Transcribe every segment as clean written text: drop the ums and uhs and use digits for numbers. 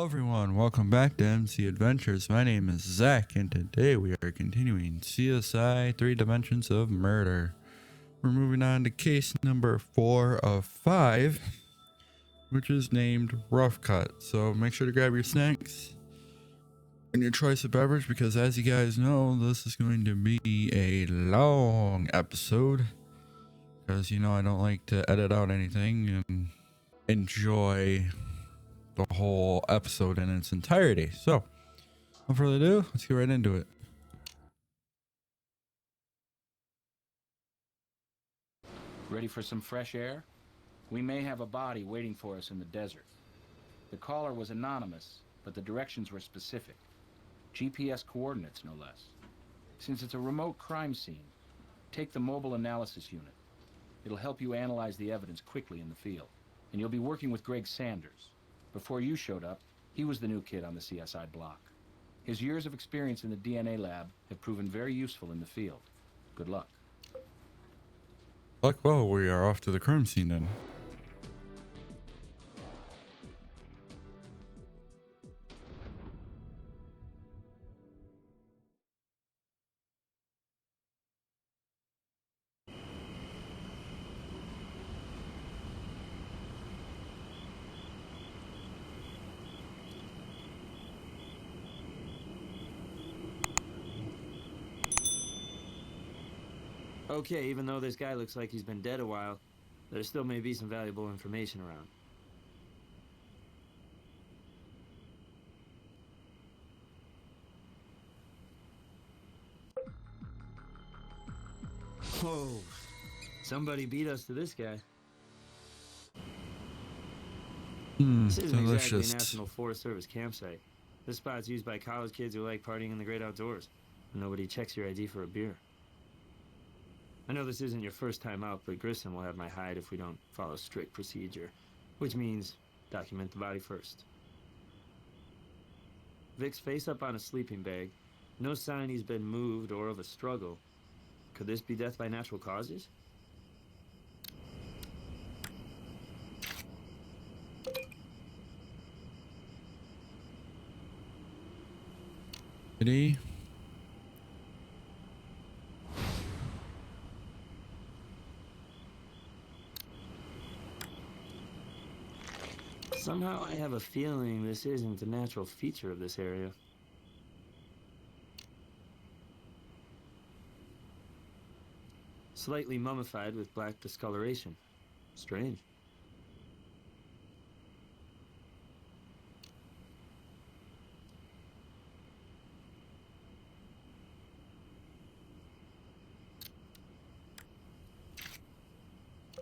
everyone, welcome back to MC Adventures. My name is Zach, and today we are continuing CSI 3 Dimensions of Murder. We're moving on to case number 4 of 5, which is named Rough Cut. So make sure to grab your snacks and your choice of beverage, because as you guys know, this is going to be a long episode. Because, I don't like to edit out anything and enjoy the whole episode in its entirety. So, without further ado, let's get right into it. Ready for some fresh air? We may have a body waiting for us in the desert. The caller was anonymous, but the directions were specific. GPS coordinates, no less. Since it's a remote crime scene, take the mobile analysis unit. It'll help you analyze the evidence quickly in the field. And you'll be working with Greg Sanders. Before you showed up, he was the new kid on the CSI block. His years of experience in the DNA lab have proven very useful in the field. Good luck. Well, we are off to the crime scene then. Okay, even though this guy looks like he's been dead a while, there still may be some valuable information around. Whoa, somebody beat us to this guy. This isn't exactly a National Forest Service campsite. This spot's used by college kids who like partying in the great outdoors. Nobody checks your ID for a beer. I know this isn't your first time out, but Grissom will have my hide if we don't follow strict procedure. Which means, document the body first. Vic's face up on a sleeping bag. No sign he's been moved or of a struggle. Could this be death by natural causes? Ready? Somehow I have a feeling this isn't a natural feature of this area. Slightly mummified with black discoloration. Strange.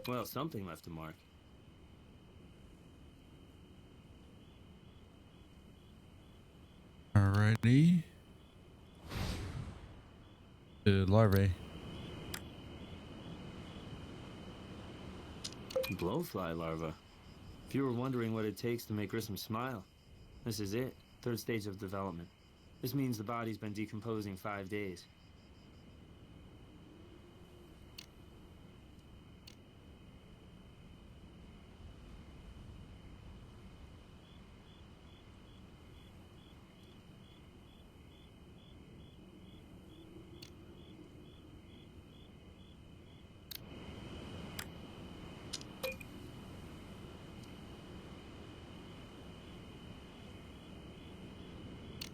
Well, something left a mark. Alrighty. The larvae. Blowfly larva. If you were wondering what it takes to make Grissom smile, this is it. Third stage of development. This means the body's been decomposing 5 days.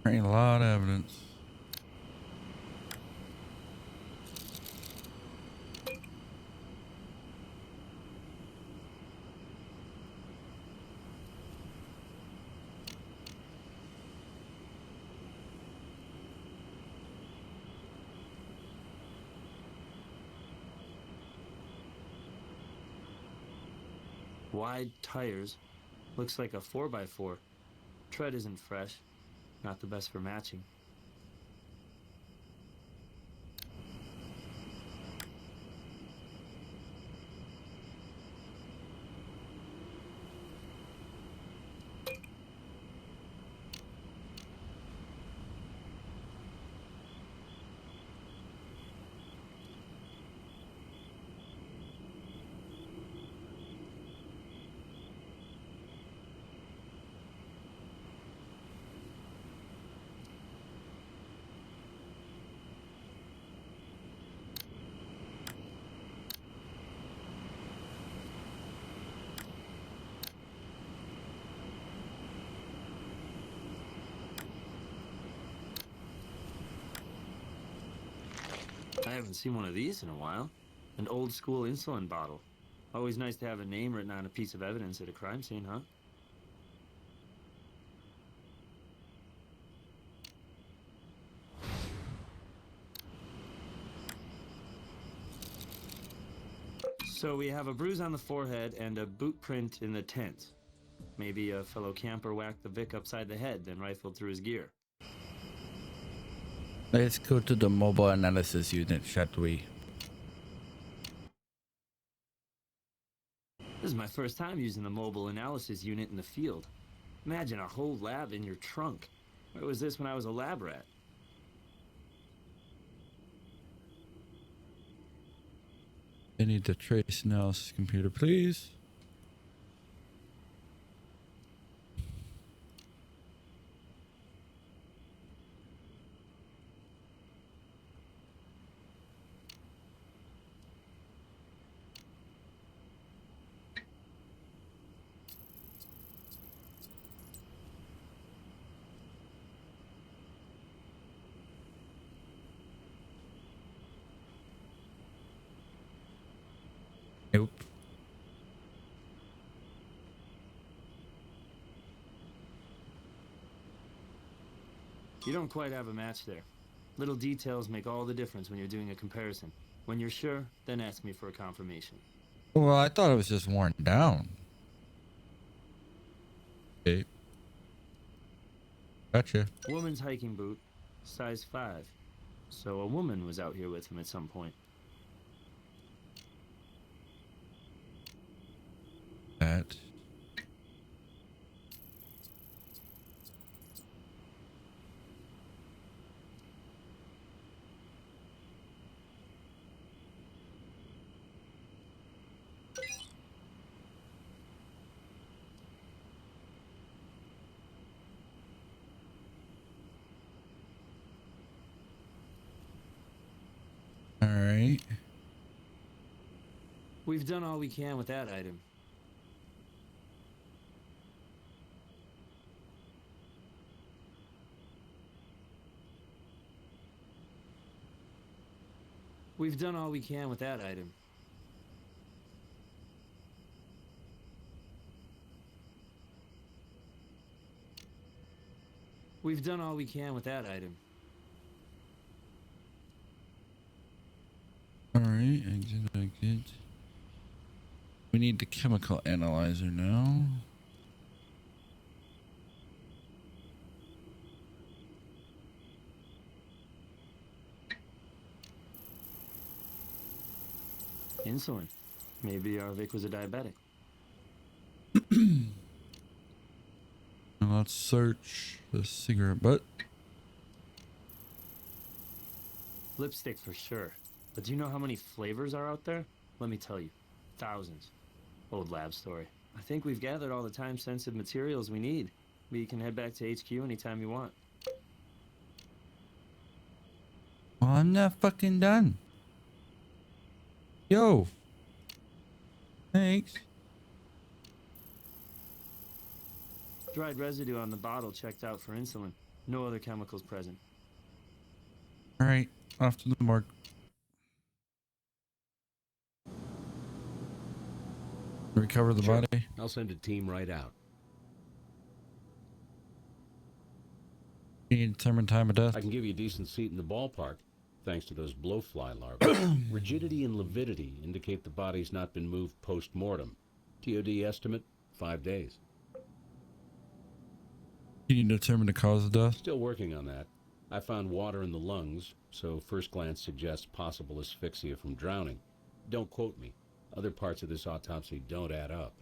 Ain't a lot of evidence. Wide tires. Looks like a 4x4. Tread isn't fresh. Not the best for matching. I haven't seen one of these in a while. An old school insulin bottle. Always nice to have a name written on a piece of evidence at a crime scene, huh? So we have a bruise on the forehead and a boot print in the tent. Maybe a fellow camper whacked the Vic upside the head, then rifled through his gear. Let's go to the mobile analysis unit, shall we? This is my first time using the mobile analysis unit in the field. Imagine a whole lab in your trunk. Where was this when I was a lab rat? I need the trace analysis computer, please. Nope. You don't quite have a match there. Little details make all the difference when you're doing a comparison. When you're sure, then ask me for a confirmation. Well, I thought it was just worn down. Okay. Gotcha. Woman's hiking boot, size 5. So a woman was out here with him at some point. That. All right. We've done all we can with that item. We've done all we can with that item. We've done all we can with that item. All right. Exit. We need the chemical analyzer now. Insulin. Maybe our Vic was a diabetic. Now let's search the cigarette butt. Lipstick for sure. But do you know how many flavors are out there? Let me tell you. Thousands. Old lab story. I think we've gathered all the time-sensitive materials we need. We can head back to HQ anytime you want. Well, I'm not fucking done. Yo. Thanks. Dried residue on the bottle checked out for insulin. No other chemicals present. All right. Off to the morgue. Recover the Sure. body. I'll send a team right out. You need to determine time of death. I can give you a decent seat in the ballpark, thanks to those blowfly larvae. Rigidity and lividity indicate the body's not been moved post-mortem. TOD estimate, 5 days. You need to determine the cause of death. Still working on that. I found water in the lungs, so first glance suggests possible asphyxia from drowning. Don't quote me. Other parts of this autopsy don't add up.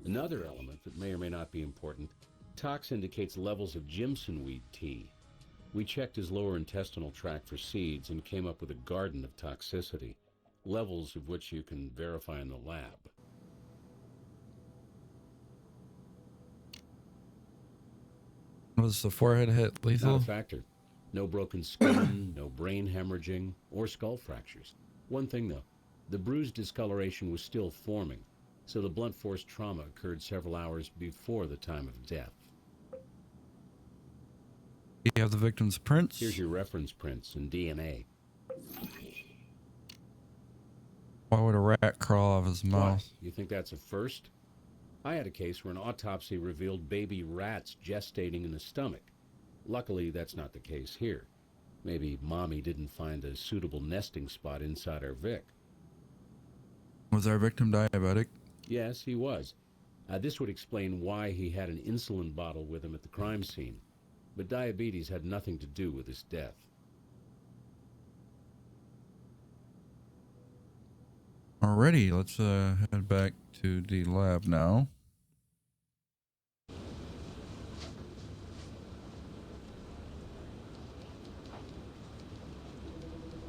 Another element that may or may not be important, tox indicates levels of Jimson weed tea. We checked his lower intestinal tract for seeds and came up with a garden of toxicity, levels of which you can verify in the lab. Was the forehead hit lethal? Not a factor. No broken skin, no brain hemorrhaging, or skull fractures. One thing though, the bruise discoloration was still forming, so the blunt force trauma occurred several hours before the time of death. You have the victim's prints. Here's your reference prints and DNA. Why would a rat crawl out of his What? mouth? You think that's a first? I had a case where an autopsy revealed baby rats gestating in the stomach. Luckily, that's not the case here. Maybe Mommy didn't find a suitable nesting spot inside our Vic. Was our victim diabetic? Yes, he was. This would explain why he had an insulin bottle with him at the crime scene. But diabetes had nothing to do with his death. Alrighty, let's head back to the lab now.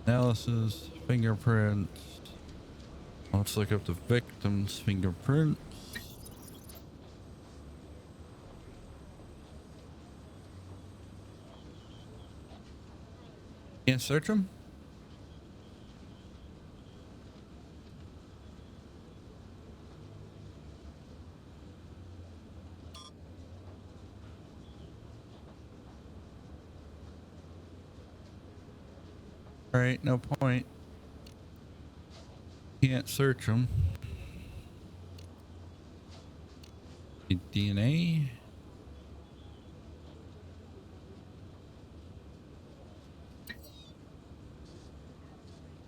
Analysis, fingerprints. Let's look up the victim's fingerprints. Can't search them? Alright, no point. Can't search them. DNA.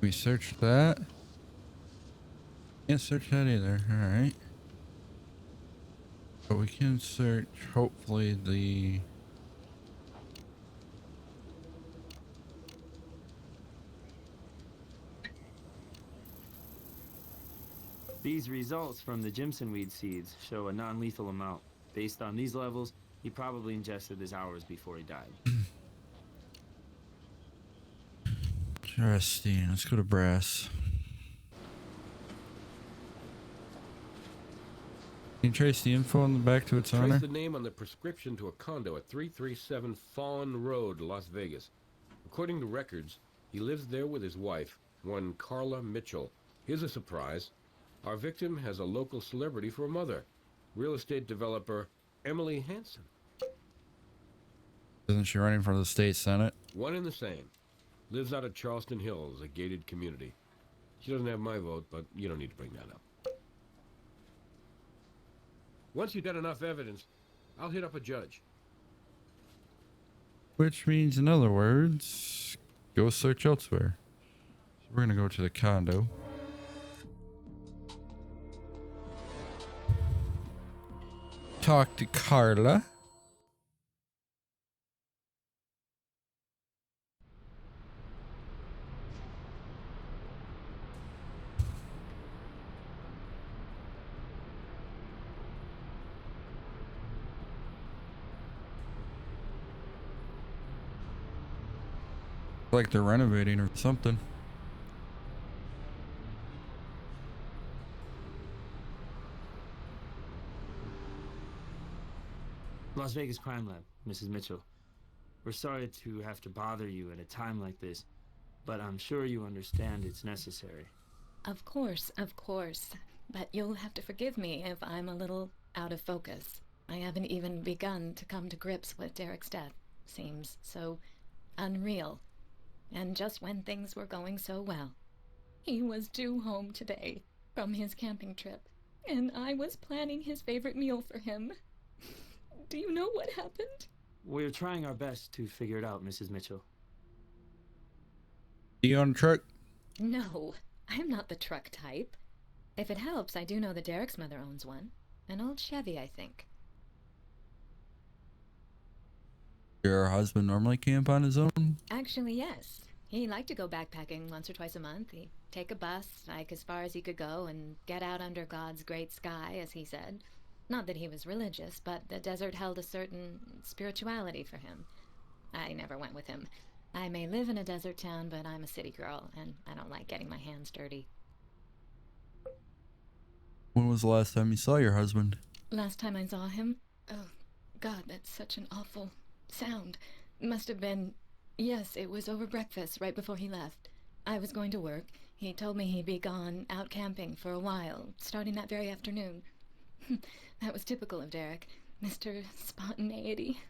We searched that. Can't search that either. Alright. But we can search, hopefully, the... These results from the Jimson weed seeds show a non-lethal amount. Based on these levels, he probably ingested this hours before he died. Interesting. Let's go to brass. Can you trace the info on the back to its owner? Trace the name on the prescription to a condo at 337 Fawn Road, Las Vegas. According to records, he lives there with his wife, one Carla Mitchell. Here's a surprise. Our victim has a local celebrity for a mother, real estate developer Emily Hansen. Isn't she running for the state senate? One and the same. Lives out at Charleston Hills, a gated community. She doesn't have my vote, but you don't need to bring that up. Once you've got enough evidence, I'll hit up a judge. Which means, in other words, go search elsewhere. So we're gonna go to the condo. Talk to Carla. Like they're renovating or something. Las Vegas Crime Lab, Mrs. Mitchell. We're sorry to have to bother you at a time like this, but I'm sure you understand it's necessary. Of course, of course. But you'll have to forgive me if I'm a little out of focus. I haven't even begun to come to grips with Derek's death. Seems so unreal. And just when things were going so well. He was due home today from his camping trip, and I was planning his favorite meal for him. Do you know what happened? We're trying our best to figure it out, Mrs. Mitchell. You on the truck? No, I'm not the truck type. If it helps, I do know that Derek's mother owns one. An old Chevy, I think. Your husband normally camp on his own? Actually, yes. He liked to go backpacking once or twice a month. He'd take a bus, like as far as he could go, and get out under God's great sky, as he said. Not that he was religious, but the desert held a certain spirituality for him. I never went with him. I may live in a desert town, but I'm a city girl, and I don't like getting my hands dirty. When was the last time you saw your husband? Last time I saw him? Oh, God, that's such an awful sound. Must have been... Yes, it was over breakfast, right before he left. I was going to work. He told me he'd be gone out camping for a while, starting that very afternoon. That was typical of Derek. Mr. Spontaneity.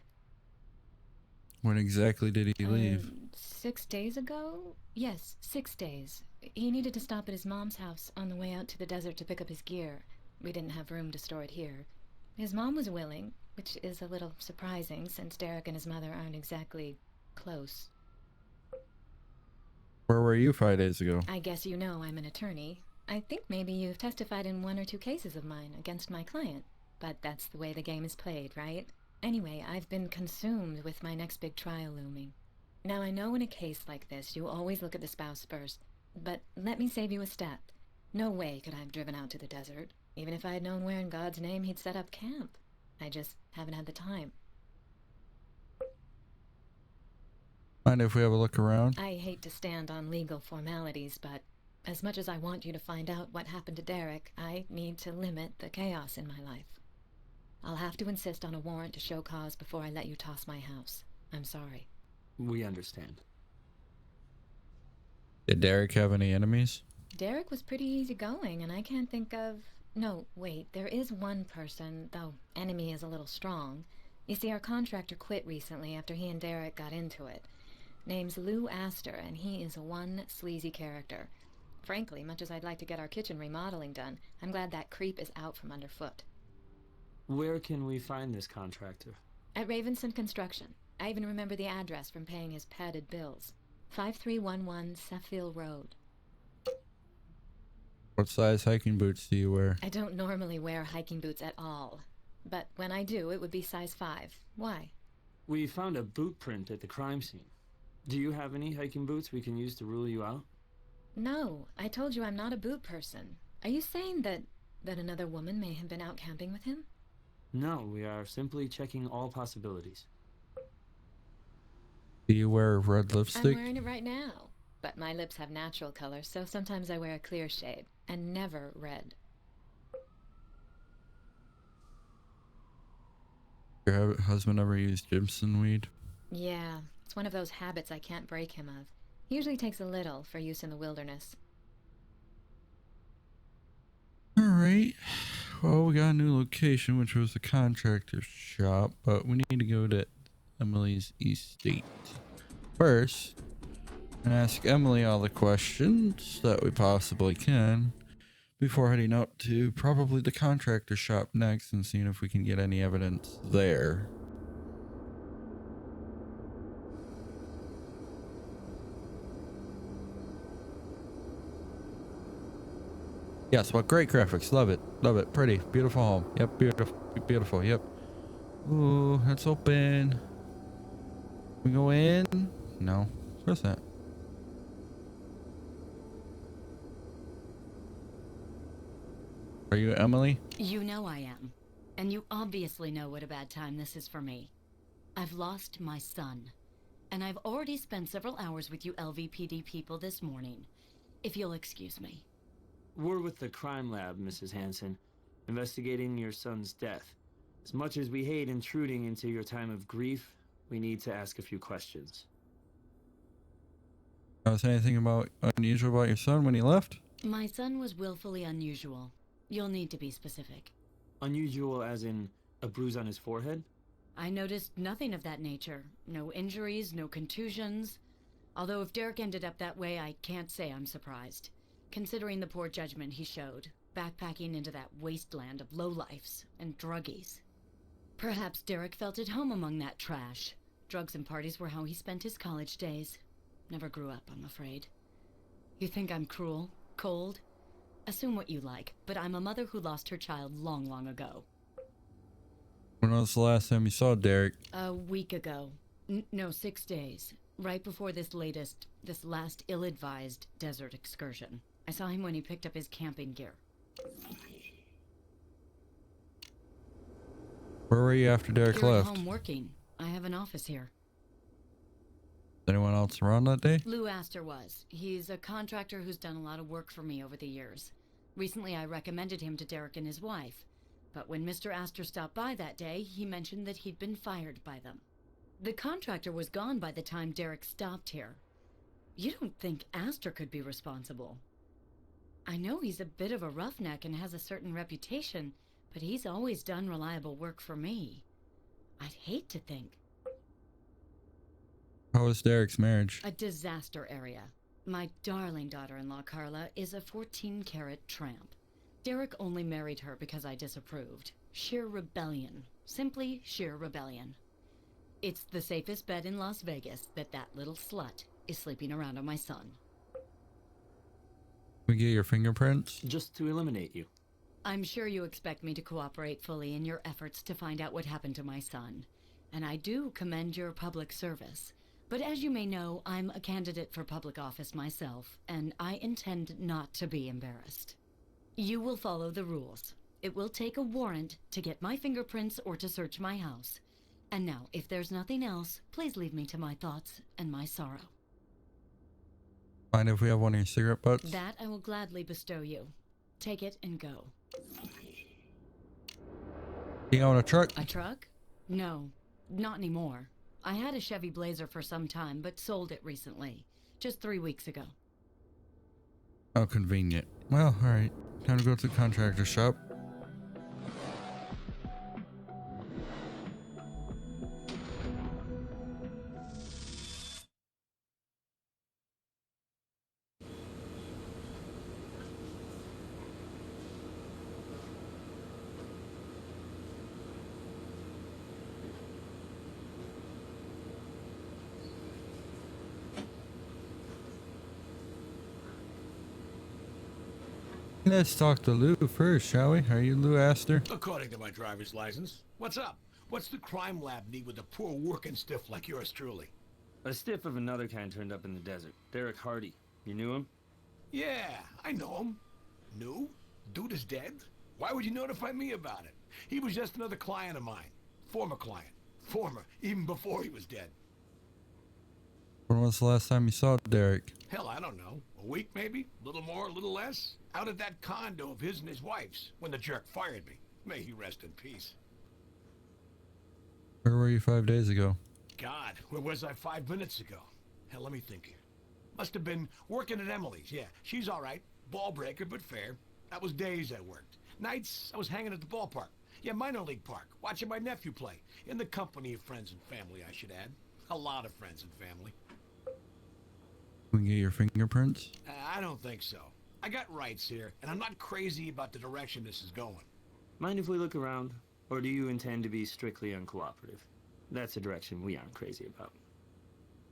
When exactly did he leave? 6 days ago? Yes, 6 days. He needed to stop at his mom's house on the way out to the desert to pick up his gear. We didn't have room to store it here. His mom was willing, which is a little surprising since Derek and his mother aren't exactly close. Where were you 5 days ago? I guess you know I'm an attorney. I think maybe you've testified in 1 or 2 cases of mine against my client. But that's the way the game is played, right? Anyway, I've been consumed with my next big trial looming. Now, I know in a case like this, you always look at the spouse first. But let me save you a step. No way could I have driven out to the desert, even if I had known where in God's name he'd set up camp. I just haven't had the time. Mind if we have a look around? I hate to stand on legal formalities, but as much as I want you to find out what happened to Derek, I need to limit the chaos in my life. I'll have to insist on a warrant to show cause before I let you toss my house. I'm sorry. We understand. Did Derek have any enemies? Derek was pretty easygoing, and I can't think of... No, wait, there is one person, though enemy is a little strong. You see, our contractor quit recently after he and Derek got into it. Name's Lou Astor, and he is one sleazy character. Frankly, much as I'd like to get our kitchen remodeling done, I'm glad that creep is out from underfoot. Where can we find this contractor? At Ravenson Construction. I even remember the address from paying his padded bills. 5311 Seffield Road. What size hiking boots do you wear? I don't normally wear hiking boots at all. But when I do, it would be size 5. Why? We found a boot print at the crime scene. Do you have any hiking boots we can use to rule you out? No, I told you I'm not a boot person. Are you saying that another woman may have been out camping with him? No, we are simply checking all possibilities. Do you wear red lipstick? I'm wearing it right now. But my lips have natural color, so sometimes I wear a clear shade, and never red. Your husband ever used Gibson weed? Yeah, it's one of those habits I can't break him of. He usually takes a little for use in the wilderness. Alright. Well, we got a new location, which was the contractor's shop, but we need to go to Emily's estate. First, and ask Emily all the questions that we possibly can before heading out to probably the contractor shop next and seeing if we can get any evidence there. Yes, well, great graphics. Love it. Love it. Pretty. Beautiful home. Yep, beautiful. Beautiful. Yep. Ooh, let's open. We go in? No. Where's that? Are you Emily? You know I am. And you obviously know what a bad time this is for me. I've lost my son. And I've already spent several hours with you LVPD people this morning. If you'll excuse me. We're with the crime lab, Mrs. Hanson, investigating your son's death. As much as we hate intruding into your time of grief, we need to ask a few questions. Was anything unusual about your son when he left? My son was willfully unusual. You'll need to be specific. Unusual as in a bruise on his forehead? I noticed nothing of that nature. No injuries, no contusions. Although if Derek ended up that way, I can't say I'm surprised. Considering the poor judgment he showed, backpacking into that wasteland of lowlifes and druggies. Perhaps Derek felt at home among that trash. Drugs and parties were how he spent his college days. Never grew up, I'm afraid. You think I'm cruel? Cold? Assume what you like, but I'm a mother who lost her child long, long ago. When was the last time you saw Derek? A week ago. No, 6 days. Right before this last ill-advised desert excursion. I saw him when he picked up his camping gear. Where were you after Derek You're left? at home working. I have an office here. Anyone else around that day? Lou Astor was. He's a contractor who's done a lot of work for me over the years. Recently, I recommended him to Derek and his wife. But when Mr. Astor stopped by that day, he mentioned that he'd been fired by them. The contractor was gone by the time Derek stopped here. You don't think Astor could be responsible? I know he's a bit of a roughneck and has a certain reputation, but he's always done reliable work for me. I'd hate to think. How was Derek's marriage? A disaster area. My darling daughter-in-law, Carla, is a 14-carat tramp. Derek only married her because I disapproved. Sheer rebellion. Simply sheer rebellion. It's the safest bet in Las Vegas that that little slut is sleeping around on my son. We get your fingerprints? Just to eliminate you. I'm sure you expect me to cooperate fully in your efforts to find out what happened to my son. And I do commend your public service. But as you may know, I'm a candidate for public office myself, and I intend not to be embarrassed. You will follow the rules. It will take a warrant to get my fingerprints or to search my house. And now, if there's nothing else, please leave me to my thoughts and my sorrow. Mind if we have one of your cigarette butts? That I will gladly bestow you. Take it and go. You own a truck? A truck? No, not anymore. I had a Chevy Blazer for some time, but sold it recently. Just 3 weeks ago. How convenient. Well, alright. Time to go to the contractor shop. Let's talk to Lou first, shall we? Are you Lou Astor? According to my driver's license. What's up? What's the crime lab need with a poor working stiff like yours truly? A stiff of another kind turned up in the desert. Derek Hardy. You knew him? Yeah, I know him. New? Dude is dead? Why would you notify me about it? He was just another client of mine. Former client. Former, even before he was dead. When was the last time you saw Derek? Hell, I don't know. A week maybe? A little more, a little less? Out at that condo of his and his wife's, when the jerk fired me. May he rest in peace. Where were you 5 days ago? God, where was I 5 minutes ago? Hell, let me think here. Must have been working at Emily's, yeah. She's all right. Ball breaker, but fair. That was days I worked. Nights, I was hanging at the ballpark. Yeah, minor league park, watching my nephew play. In the company of friends and family, I should add. A lot of friends and family. We can get your fingerprints? I don't think so. I got rights here, and I'm not crazy about the direction this is going. Mind if we look around? Or do you intend to be strictly uncooperative? That's a direction we aren't crazy about.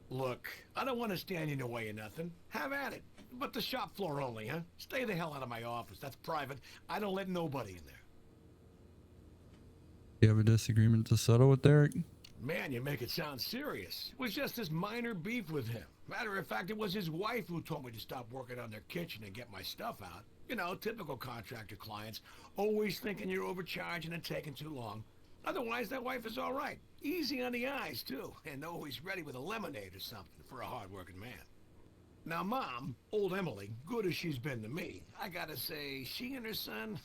Look, I don't want to stand in the way of nothing. Have at it. But the shop floor only, huh? Stay the hell out of my office. That's private. I don't let nobody in there. Do you have a disagreement to settle with Derek? Man, you make it sound serious. It was just this minor beef with him. Matter of fact, it was his wife who told me to stop working on their kitchen and get my stuff out. You know, typical contractor clients. Always thinking you're overcharging and taking too long. Otherwise, that wife is all right. Easy on the eyes, too. And always ready with a lemonade or something for a hard-working man. Now, Mom, old Emily, good as she's been to me, I gotta say, she and her son,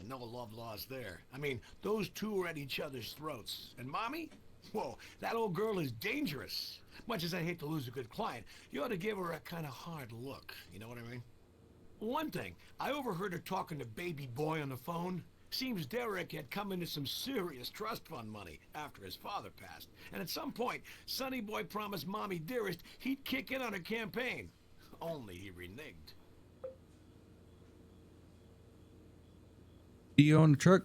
no love lost there. I mean, those two are at each other's throats. And Mommy? Whoa, that old girl is dangerous. Much as I hate to lose a good client, you ought to give her a kind of hard look. You know what I mean? One thing, I overheard her talking to baby boy on the phone. Seems Derek had come into some serious trust fund money after his father passed. And at some point, Sonny Boy promised Mommy Dearest he'd kick in on her campaign. Only he reneged. Do you own a truck?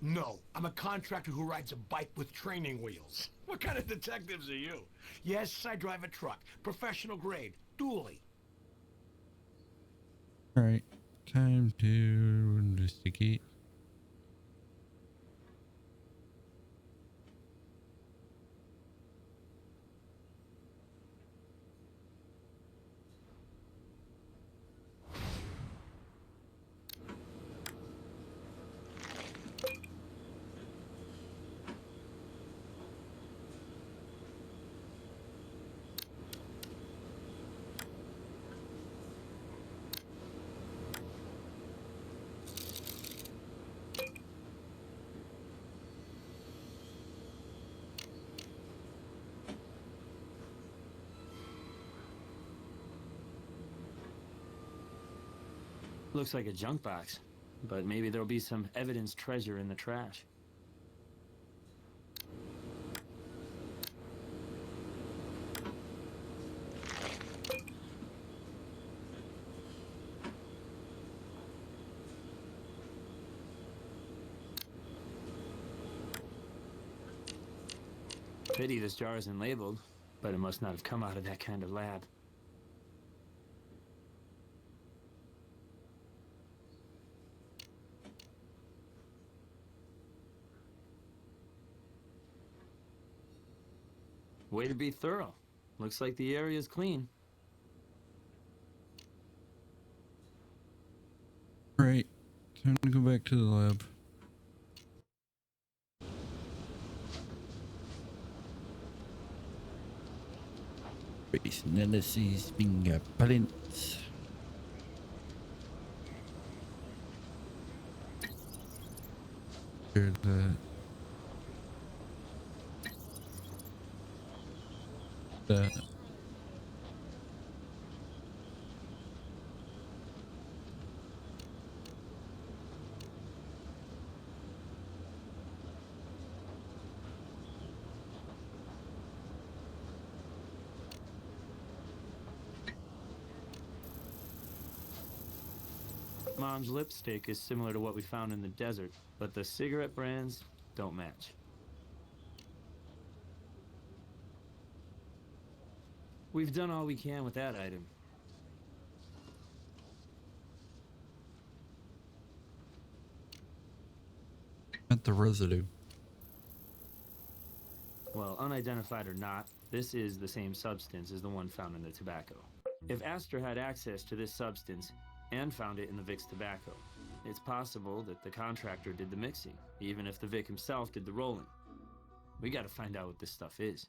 No, I'm a contractor who rides a bike with training wheels. What kind of detectives are you? Yes, I drive a truck. Professional grade. Dually. Alright. Time to investigate. Looks like a junk box, but maybe there'll be some evidence treasure in the trash. Pity this jar isn't labeled, but it must not have come out of that kind of lab. Way to be thorough. Looks like the area's clean. Right. Time to go back to the lab. Base analysis fingerprints. Here's the Mom's lipstick is similar to what we found in the desert, but the cigarette brands don't match. We've done all we can with that item. at the residue. Well, unidentified or not, this is the same substance as the one found in the tobacco. If Astor had access to this substance and found it in the Vic's tobacco, it's possible that the contractor did the mixing, even if the Vic himself did the rolling. We gotta find out what this stuff is.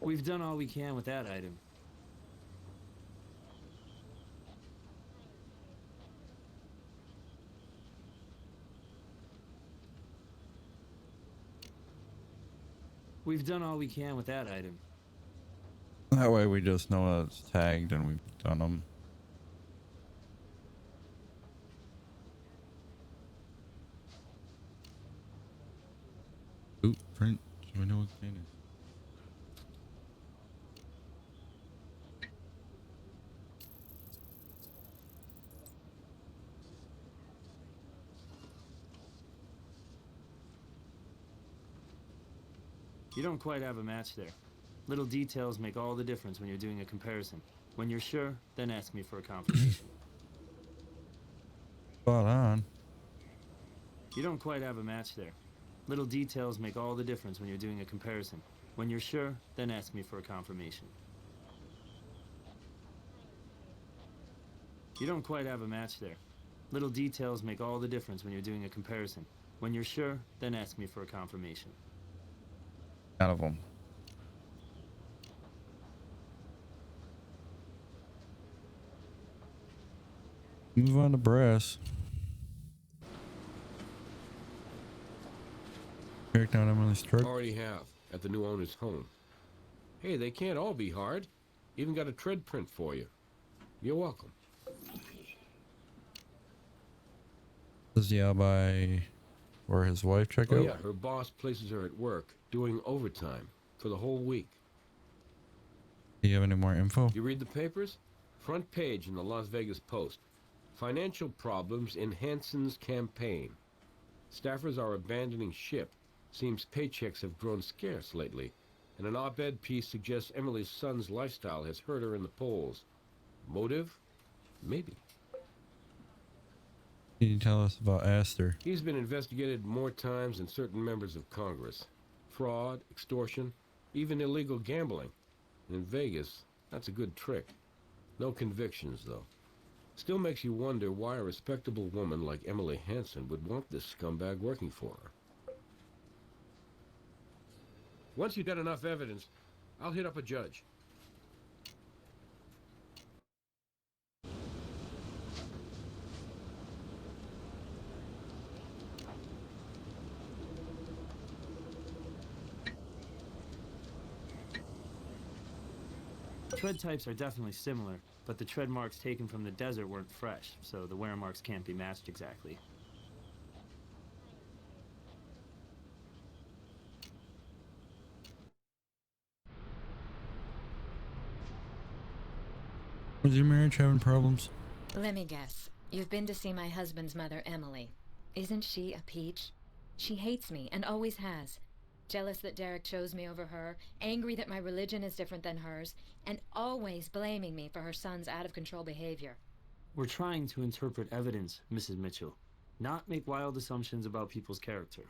We've done all we can with that item. We've done all we can with that item. That way we just know that it's tagged and we've done them. Ooh, print. So we know what kind it is. You don't quite have a match there. Little details make all the difference when you're doing a comparison. When you're sure, then ask me for a confirmation. Spot on. You don't quite have a match there. Little details make all the difference when you're doing a comparison. When you're sure, then ask me for a confirmation. You don't quite have a match there. Little details make all the difference when you're doing a comparison. When you're sure, then ask me for a confirmation. Out of them. Move on to brass. Break down Emily's truck. Already have, at the new owner's home. Hey, they can't all be hard. Even got a tread print for you. You're welcome. Does the alibi or his wife check Oh out? yeah, her boss places her at work, doing overtime, for the whole week. Do you have any more info? You read the papers? Front page in the Las Vegas Post. Financial problems in Hanson's campaign. Staffers are abandoning ship. Seems paychecks have grown scarce lately. And an op-ed piece suggests Emily's son's lifestyle has hurt her in the polls. Motive? Maybe. Can you tell us about Astor? He's been investigated more times than certain members of Congress. Fraud, extortion, even illegal gambling. In Vegas, that's a good trick. No convictions, though. Still makes you wonder why a respectable woman like Emily Hanson would want this scumbag working for her. Once you've got enough evidence, I'll hit up a judge. Tread types are definitely similar, but the tread marks taken from the desert weren't fresh, so the wear marks can't be matched exactly. Was your marriage having problems? Let me guess. You've been to see my husband's mother, Emily. Isn't she a peach? She hates me and always has. Jealous that Derek chose me over her, angry that my religion is different than hers, and always blaming me for her son's out-of-control behavior. We're trying to interpret evidence, Mrs. Mitchell, not make wild assumptions about people's character.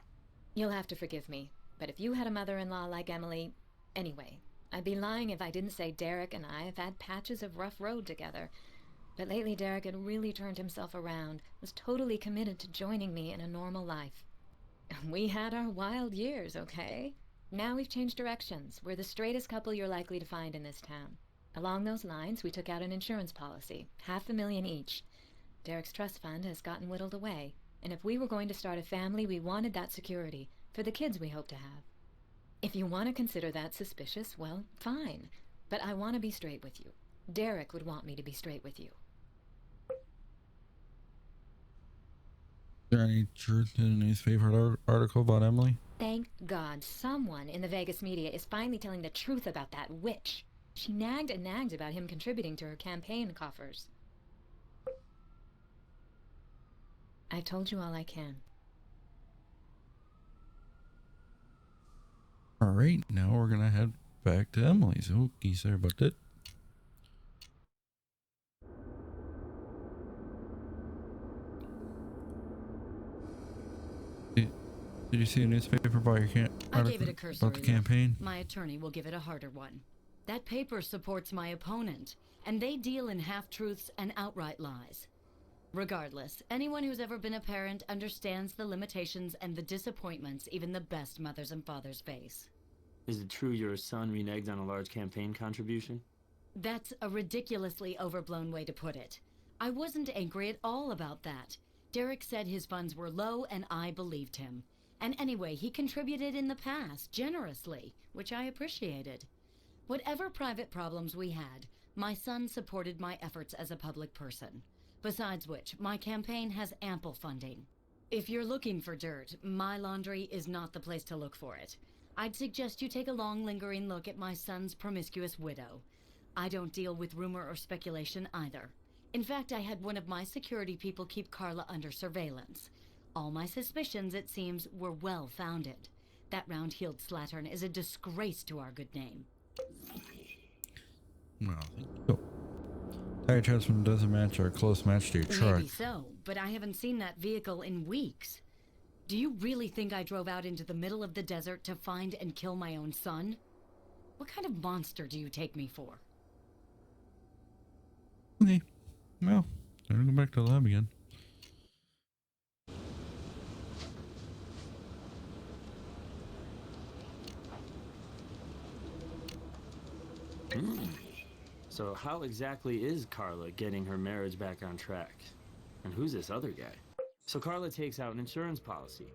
You'll have to forgive me, but if you had a mother-in-law like Emily... Anyway, I'd be lying if I didn't say Derek and I have had patches of rough road together. But lately Derek had really turned himself around, was totally committed to joining me in a normal life. We had our wild years, okay? Now we've changed directions. We're the straightest couple you're likely to find in this town. Along those lines, we took out an insurance policy, $500,000 each. Derek's trust fund has gotten whittled away, and if we were going to start a family, we wanted that security, for the kids we hope to have. If you want to consider that suspicious, well, fine. But I want to be straight with you. Derek would want me to be straight with you. Is there any truth in his favorite article about Emily? Thank God someone in the Vegas media is finally telling the truth about that witch. She nagged and nagged about him contributing to her campaign coffers. I've told you all I can. Alright, now we're gonna head back to Emily's. Okay, sorry about that. Did you see a newspaper about your I gave it a cursory about the campaign? My attorney will give it a harder one. That paper supports my opponent, and they deal in half-truths and outright lies. Regardless, anyone who's ever been a parent understands the limitations and the disappointments even the best mothers and fathers face. Is it true your son reneged on a large campaign contribution? That's a ridiculously overblown way to put it. I wasn't angry at all about that. Derek said his funds were low, and I believed him. And anyway, he contributed in the past, generously, which I appreciated. Whatever private problems we had, my son supported my efforts as a public person. Besides which, my campaign has ample funding. If you're looking for dirt, my laundry is not the place to look for it. I'd suggest you take a long, lingering look at my son's promiscuous widow. I don't deal with rumor or speculation either. In fact, I had one of my security people keep Carla under surveillance. All my suspicions, it seems, were well-founded. That round-heeled slattern is a disgrace to our good name. Well, so tire transfer doesn't match our close match to your truck. Maybe so, but I haven't seen that vehicle in weeks. Do you really think I drove out into the middle of the desert to find and kill my own son? What kind of monster do you take me for? Okay, well, time to go back to the lab again. So how exactly is Carla getting her marriage back on track? And who's this other guy? So Carla takes out an insurance policy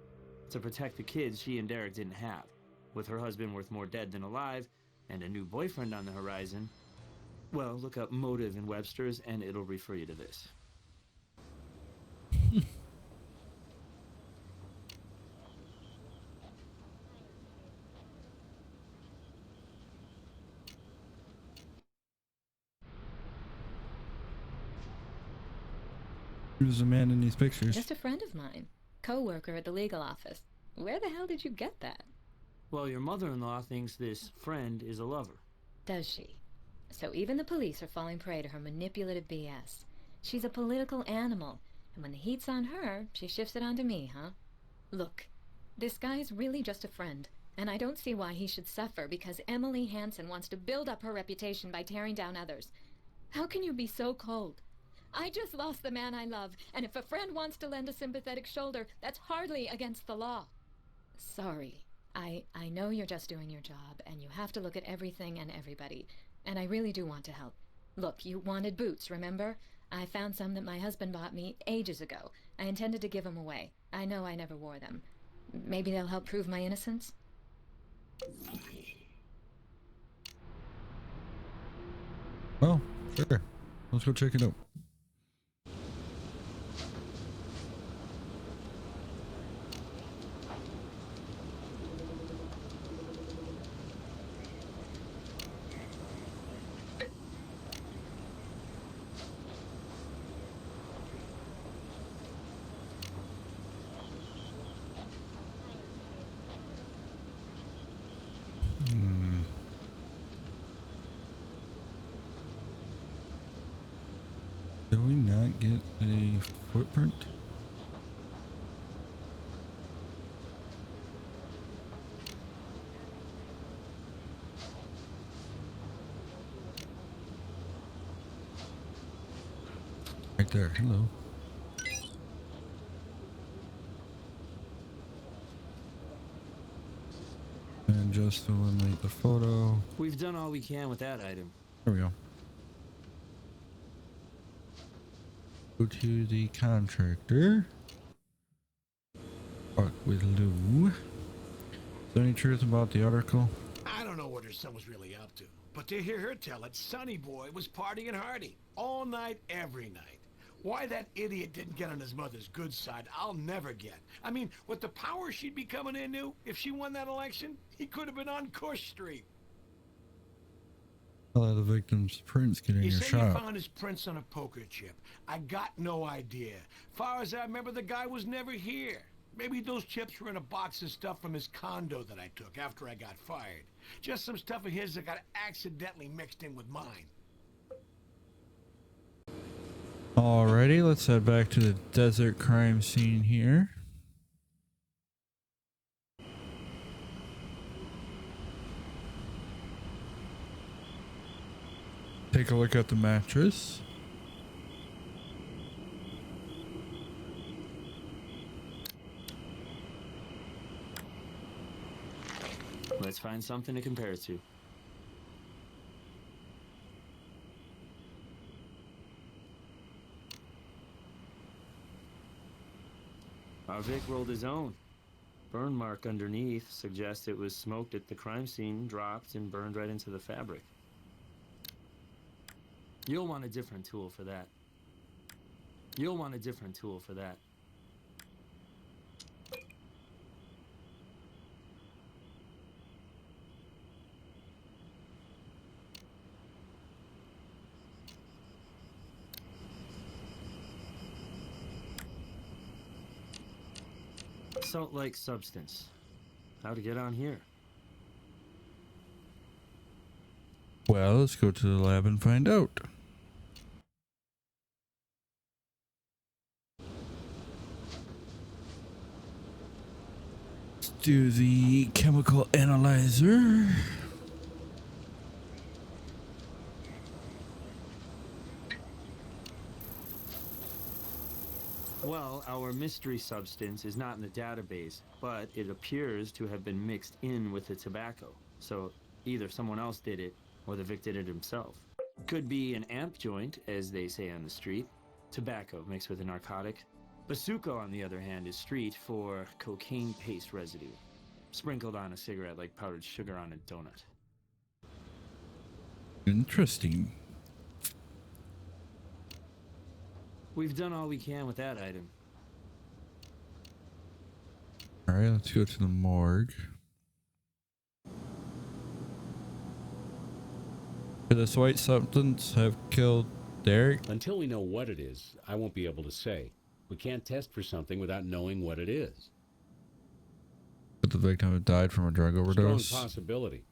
to protect the kids she and Derek didn't have. With her husband worth more dead than alive and a new boyfriend on the horizon, well, look up motive in Webster's and it'll refer you to this. Who's the man in these pictures? Just a friend of mine. Co-worker at the legal office. Where the hell did you get that? Well, your mother-in-law thinks this friend is a lover. Does she? So even the police are falling prey to her manipulative BS. She's a political animal, and when the heat's on her, she shifts it onto me, huh? Look, this guy's really just a friend, and I don't see why he should suffer because Emily Hansen wants to build up her reputation by tearing down others. How can you be so cold? I just lost the man I love, and if a friend wants to lend a sympathetic shoulder, that's hardly against the law. Sorry. I know you're just doing your job, and you have to look at everything and everybody, and I really do want to help. Look, you wanted boots, remember? I found some that my husband bought me ages ago. I intended to give them away. I know I never wore them. Maybe they'll help prove my innocence? Oh, sure. Let's go check it out. Did we not get a footprint? Right there, hello. And just to eliminate the photo. We've done all we can with that item. There we go. Go to the contractor. Talk with Lou. Is there any truth about the article? I don't know what her son was really up to, but to hear her tell it, Sonny Boy was partying hardy. All night, every night. Why that idiot didn't get on his mother's good side, I'll never get. I mean, with the power she'd be coming into, if she won that election, he could have been on Cush Street. I'll the victim's prints get in He your said shop. he found his prints on a poker chip. I got no idea. Far as I remember, the guy was never here. Maybe those chips were in a box of stuff from his condo that I took after I got fired. Just some stuff of his that got accidentally mixed in with mine. Alrighty, let's head back to the desert crime scene here. Take a look at the mattress. Let's find something to compare it to. Our Vic rolled his own. Burn mark underneath suggests it was smoked at the crime scene, dropped, and burned right into the fabric. You'll want a different tool for that. You'll want a different tool for that. Salt-like substance. How to get on here? Well, let's go to the lab and find out. Let's do the chemical analyzer. Well, our mystery substance is not in the database, but it appears to have been mixed in with the tobacco. So either someone else did it, or the Vic did it himself. Could be an amp joint, as they say on the street. Tobacco mixed with a narcotic. Basuco, on the other hand, is street for cocaine paste residue. Sprinkled on a cigarette like powdered sugar on a donut. Interesting. We've done all we can with that item. Alright, let's go to the morgue. Could this white substance have killed Derek? Until we know what it is, I won't be able to say. We can't test for something without knowing what it is. Could the victim have died from a drug overdose? Strong possibility.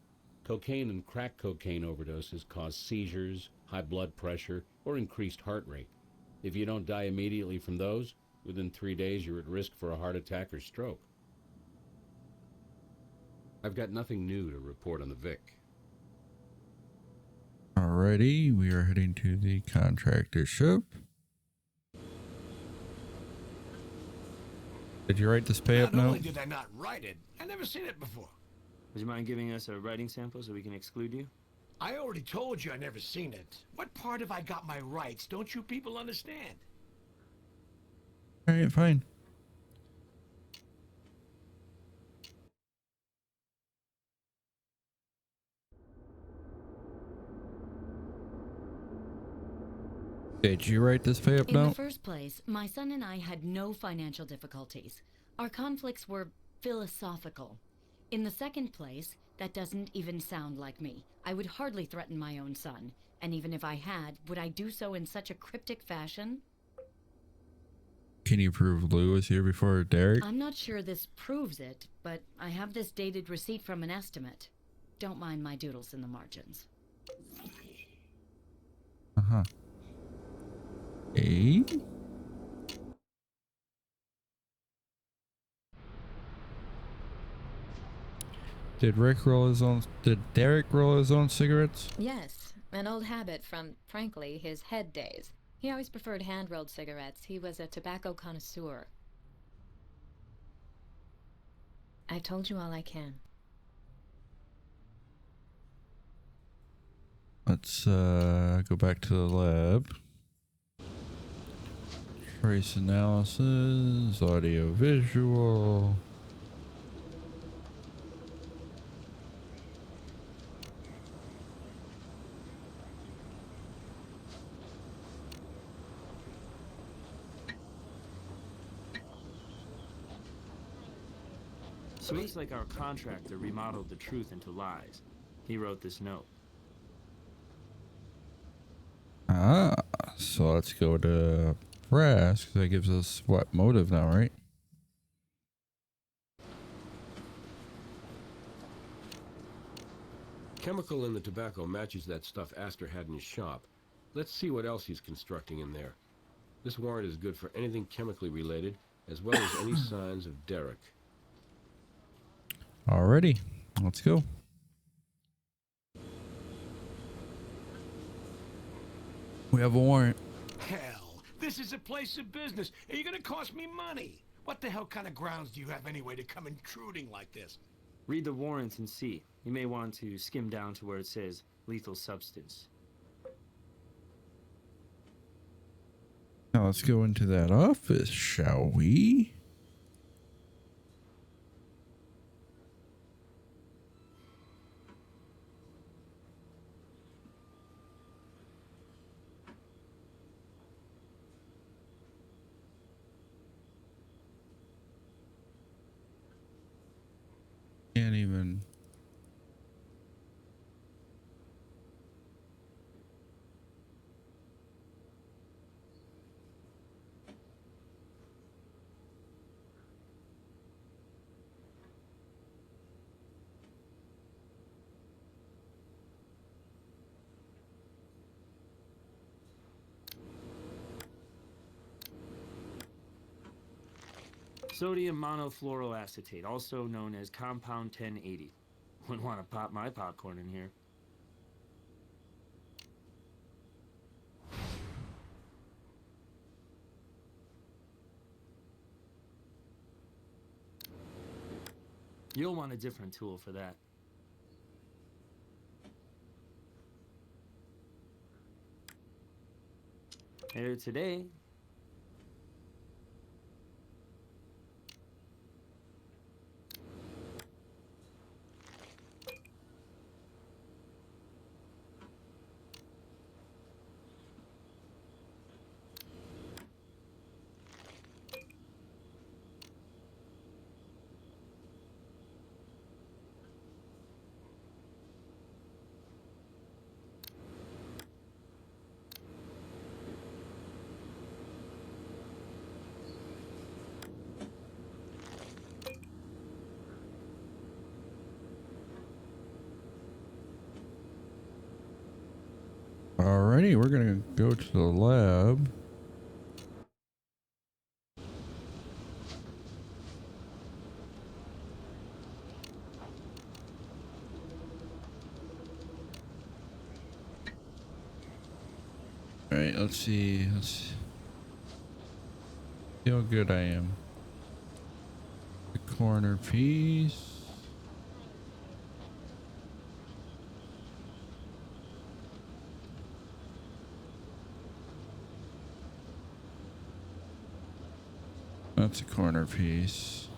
Cocaine and crack cocaine overdoses cause seizures, high blood pressure, or increased heart rate. If you don't die immediately from those, within 3 days you're at risk for a heart attack or stroke. I've got nothing new to report on the Vic. Alrighty, we are heading to the contractor shop. Did you write this pay up Not note? only did I not write it, I never seen it before. Would you mind giving us a writing sample so we can exclude you? I already told you I never seen it. What part of I got my rights don't you people understand? Alright, fine. Did you write this pay up In the note? first place, my son and I had no financial difficulties. Our conflicts were philosophical. In the second place, that doesn't even sound like me. I would hardly threaten my own son. And even if I had, would I do so in such a cryptic fashion? Can you prove Lou was here before Derek? I'm not sure this proves it, but I have this dated receipt from an estimate. Don't mind my doodles in the margins. Uh-huh. Okay. Did Derek roll his own cigarettes? Yes, an old habit from, frankly, his head days. He always preferred hand-rolled cigarettes. He was a tobacco connoisseur. I told you all I can. Let's go back to the lab. Trace analysis, audio visual. So it looks like our contractor remodeled the truth into lies. He wrote this note. Ah, so let's go to press, because that gives us what, motive now, right? Chemical in the tobacco matches that stuff Astor had in his shop. Let's see what else he's constructing in there. This warrant is good for anything chemically related, as well as any signs of Derek. Alrighty, let's go. We have a warrant. Hell, this is a place of business. Are you gonna cost me money? What the hell kind of grounds do you have anyway to come intruding like this? Read the warrants and see. You may want to skim down to where it says lethal substance. Now let's go into that office, shall we? Can't even. Sodium monofluoroacetate, also known as compound 1080. Wouldn't want to pop my popcorn in here. You'll want a different tool for that. Here today. Alrighty, we're gonna go to the lab. Alright, let's see. Let's see how good I am. The corner piece. That's a corner piece.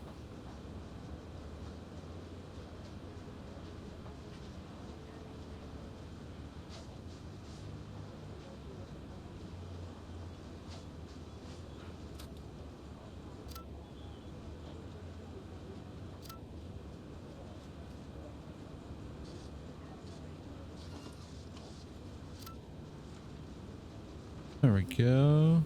There we go.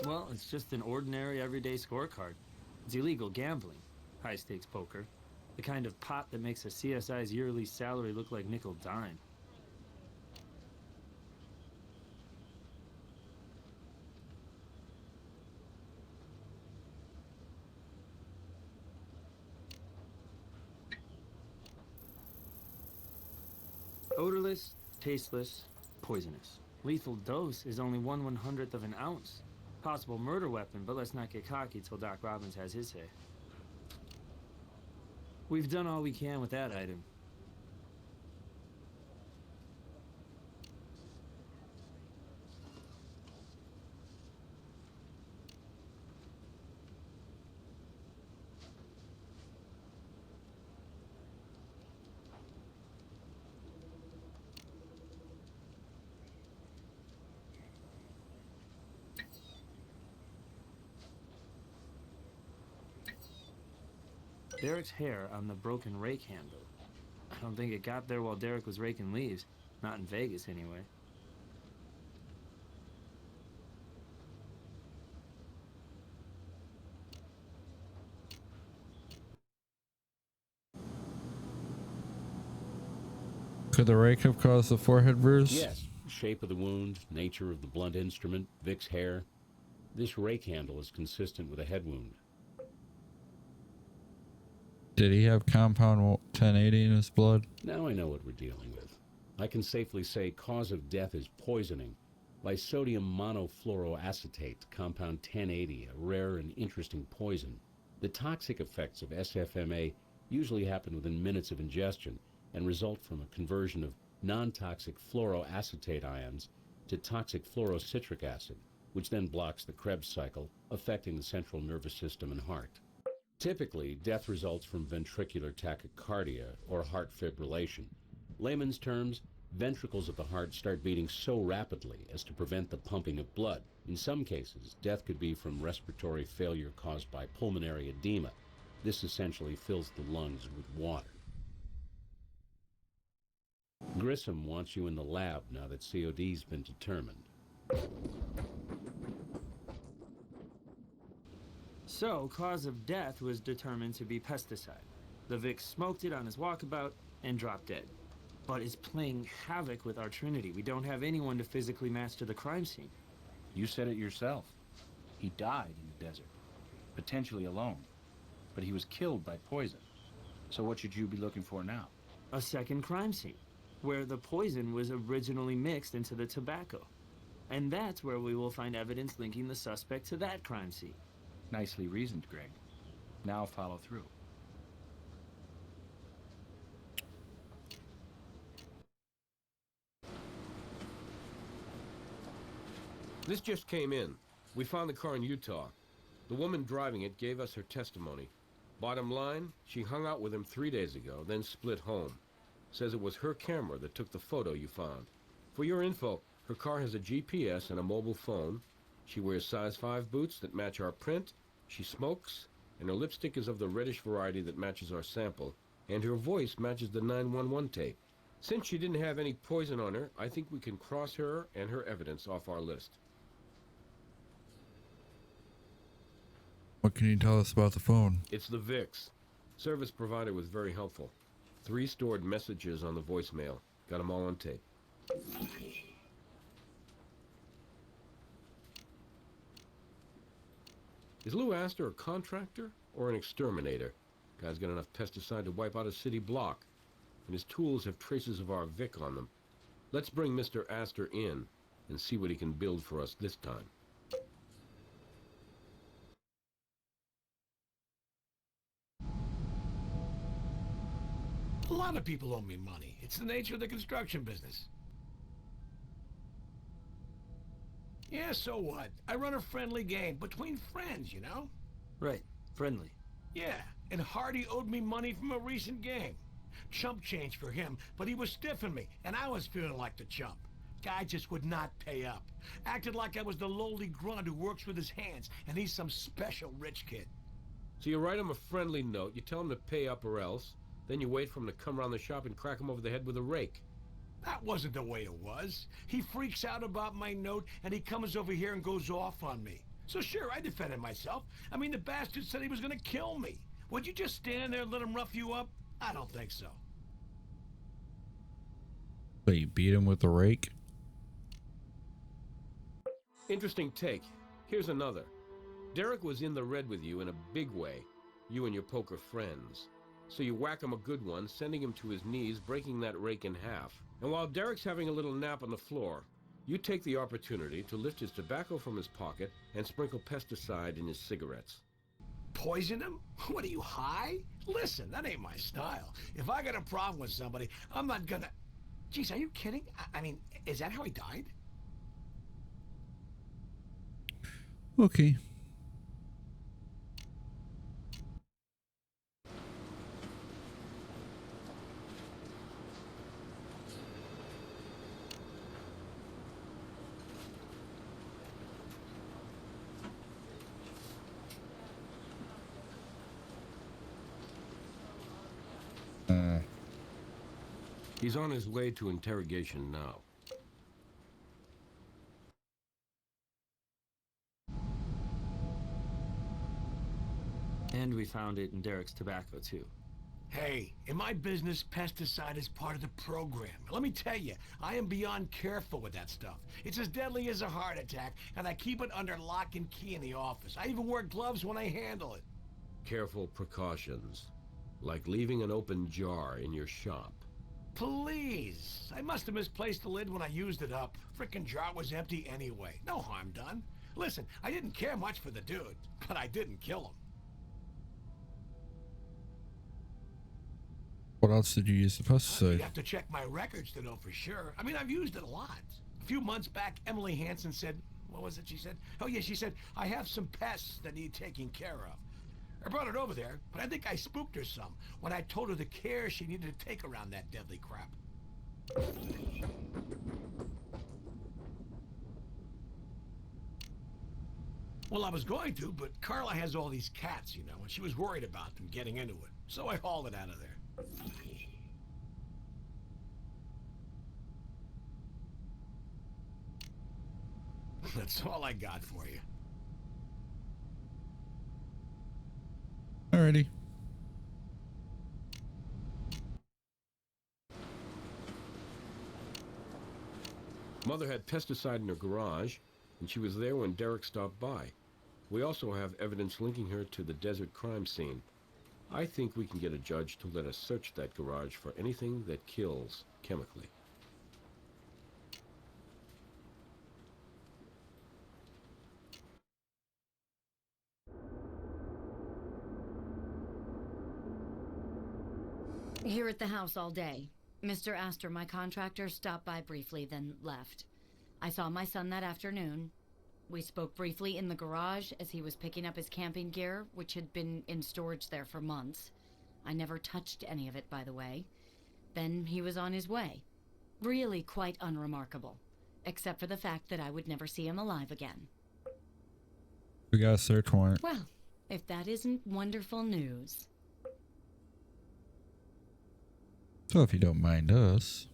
Well, it's just an ordinary everyday scorecard. It's illegal gambling. High-stakes poker. The kind of pot that makes a CSI's yearly salary look like nickel-dime. Odorless, tasteless, poisonous. Lethal dose is only 1/100th of an ounce. Possible murder weapon, but let's not get cocky till Doc Robbins has his say. We've done all we can with that item. Derek's hair on the broken rake handle. I don't think it got there while Derek was raking leaves. Not in Vegas, anyway. Could the rake have caused the forehead bruise? Yes. Shape of the wound, nature of the blunt instrument, Vic's hair. This rake handle is consistent with a head wound. Did he have compound 1080 in his blood? Now I know what we're dealing with. I can safely say cause of death is poisoning by sodium monofluoroacetate, compound 1080, a rare and interesting poison. The toxic effects of SFMA usually happen within minutes of ingestion and result from a conversion of non-toxic fluoroacetate ions to toxic fluorocitric acid, which then blocks the Krebs cycle, affecting the central nervous system and heart. Typically, death results from ventricular tachycardia or heart fibrillation. Layman's terms, ventricles of the heart start beating so rapidly as to prevent the pumping of blood. In some cases, death could be from respiratory failure caused by pulmonary edema. This essentially fills the lungs with water. Grissom wants you in the lab now that COD's been determined. So, cause of death was determined to be pesticide. The Vic smoked it on his walkabout and dropped dead. But it's playing havoc with our Trinity. We don't have anyone to physically match to the crime scene. You said it yourself. He died in the desert, potentially alone. But he was killed by poison. So what should you be looking for now? A second crime scene, where the poison was originally mixed into the tobacco. And that's where we will find evidence linking the suspect to that crime scene. Nicely reasoned, Greg. Now follow through. This just came in. We found the car in Utah. The woman driving it gave us her testimony. Bottom line, she hung out with him 3 days ago, then split home. Says it was her camera that took the photo you found. For your info, her car has a GPS and a mobile phone. She wears size 5 boots that match our print. She smokes, and her lipstick is of the reddish variety that matches our sample. And her voice matches the 911 tape. Since she didn't have any poison on her, I think we can cross her and her evidence off our list. What can you tell us about the phone? It's the VIX. Service provider was very helpful. 3 stored messages on the voicemail. Got them all on tape. Is Lou Astor a contractor or an exterminator? Guy's got enough pesticide to wipe out a city block. And his tools have traces of our Vic on them. Let's bring Mr. Astor in and see what he can build for us this time. A lot of people owe me money. It's the nature of the construction business. Yeah, so what? I run a friendly game between friends, you know? Right, friendly. Yeah, and Hardy owed me money from a recent game. Chump change for him, but he was stiffing me, and I was feeling like the chump. Guy just would not pay up. Acted like I was the lowly grunt who works with his hands, and he's some special rich kid. So you write him a friendly note, you tell him to pay up or else, then you wait for him to come around the shop and crack him over the head with a rake. That wasn't the way it was. He freaks out about my note, and he comes over here and goes off on me. So sure, I defended myself. I mean, the bastard said he was gonna kill me. Would you just stand there and let him rough you up? I don't think so. So you beat him with the rake? Interesting take. Here's another. Derek was in the red with you in a big way, you and your poker friends. So you whack him a good one, sending him to his knees, breaking that rake in half. And while Derek's having a little nap on the floor, you take the opportunity to lift his tobacco from his pocket and sprinkle pesticide in his cigarettes. Poison him? What are you, high? Listen, that ain't my style. If I got a problem with somebody, I'm not gonna... Jeez, are you kidding? I mean, is that how he died? Okay. He's on his way to interrogation now. And we found it in Derek's tobacco, too. Hey, in my business, pesticide is part of the program. Let me tell you, I am beyond careful with that stuff. It's as deadly as a heart attack, and I keep it under lock and key in the office. I even wear gloves when I handle it. Careful precautions, like leaving an open jar in your shop. Please! I must have misplaced the lid when I used it up. Frickin' jar was empty anyway. No harm done. Listen, I didn't care much for the dude, but I didn't kill him. What else did you use the pesticide? You have to check my records to know for sure. I mean, I've used it a lot. A few months back, Emily Hansen said, what was it she said? Oh yeah, she said, I have some pests that need taking care of. I brought it over there, but I think I spooked her some when I told her the care she needed to take around that deadly crap. Well, I was going to, but Carla has all these cats, you know, and she was worried about them getting into it. So I hauled it out of there. That's all I got for you. Alrighty. Mother had pesticide in her garage, and she was there when Derek stopped by. We also have evidence linking her to the desert crime scene. I think we can get a judge to let us search that garage for anything that kills chemically. Here at the house all day. Mr. Astor, my contractor, stopped by briefly, then left. I saw my son that afternoon. We spoke briefly in the garage as he was picking up his camping gear, which had been in storage there for months. I never touched any of it, by the way. Then he was on his way. Really quite unremarkable, except for the fact that I would never see him alive again. We got a search warrant. Well, if that isn't wonderful news. So if you don't mind us.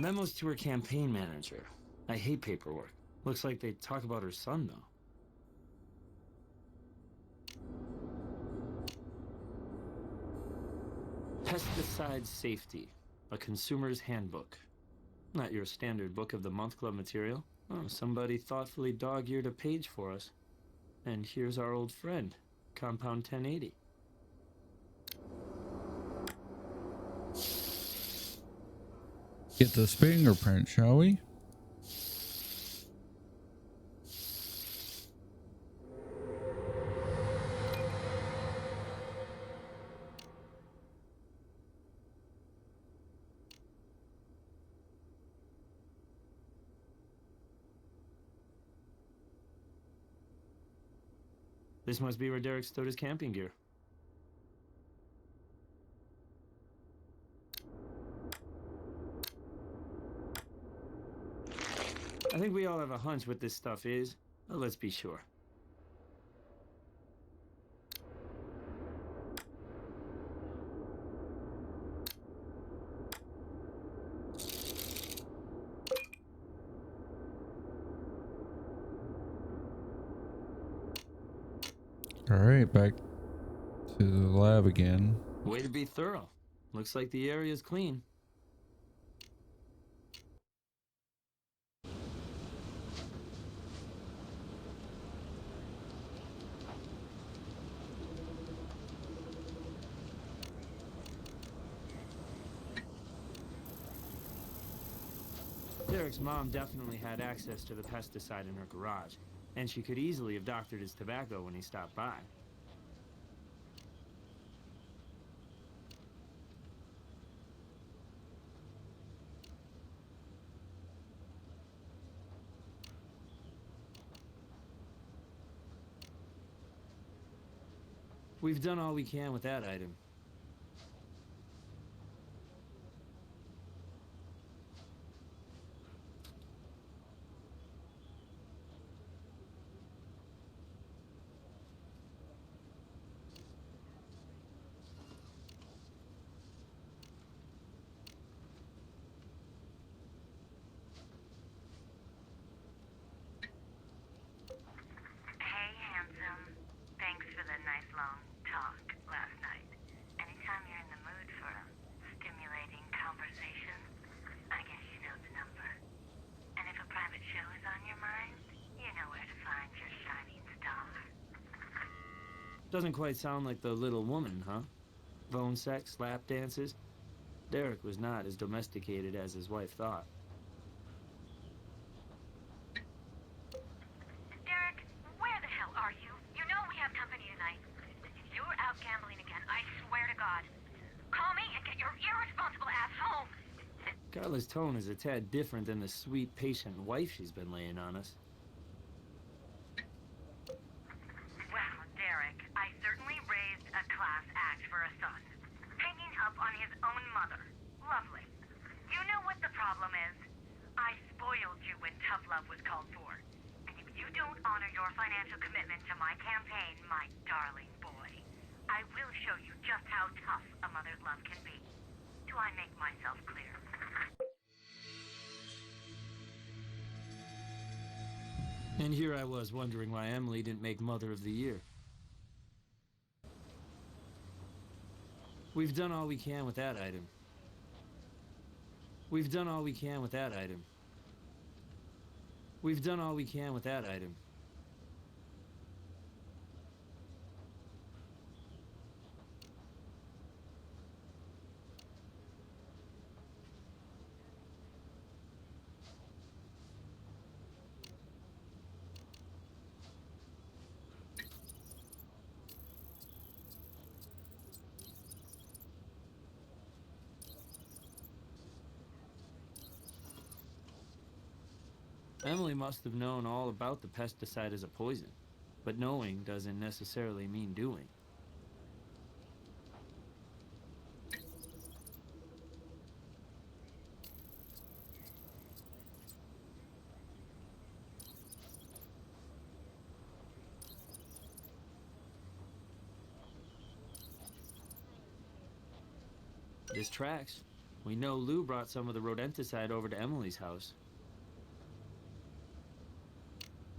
Memos to her campaign manager. I hate paperwork. Looks like they talk about her son, though. Pesticide Safety, a consumer's handbook. Not your standard book of the month club material. Oh, somebody thoughtfully dog-eared a page for us. And here's our old friend, Compound 1080. Get this fingerprint, shall we? This must be where Derek stowed his camping gear. I think we all have a hunch what this stuff is. Well, let's be sure. All right, back to the lab again. Way to be thorough. Looks like the area's clean. Derek's mom definitely had access to the pesticide in her garage, and she could easily have doctored his tobacco when he stopped by. We've done all we can with that item. Hey, handsome. Thanks for the nice long talk last night. Anytime you're in the mood for a stimulating conversation, I guess you know the number. And if a private show is on your mind, you know where to find your shining star. Doesn't quite sound like the little woman, huh? Bone sex, lap dances. Derek was not as domesticated as his wife thought. Derek, where the hell are you? You know we have company tonight. If you're out gambling again, I swear to God. Call me and get your irresponsible ass home. Carla's tone is a tad different than the sweet, patient wife she's been laying on us. Wow, Derek, I certainly raised a class act for a son. Hanging up on his own mother. Lovely. You know what the problem is? I spoiled you when tough love was called for. And if you don't honor your financial commitment to my campaign, my darling boy, I will show you just how tough a mother's love can be. Do I make myself clear? And here I was wondering why Emily didn't make Mother of the Year. We've done all we can with that item. We've done all we can with that item. We've done all we can with that item. Emily must have known all about the pesticide as a poison, but knowing doesn't necessarily mean doing. This tracks. We know Lou brought some of the rodenticide over to Emily's house.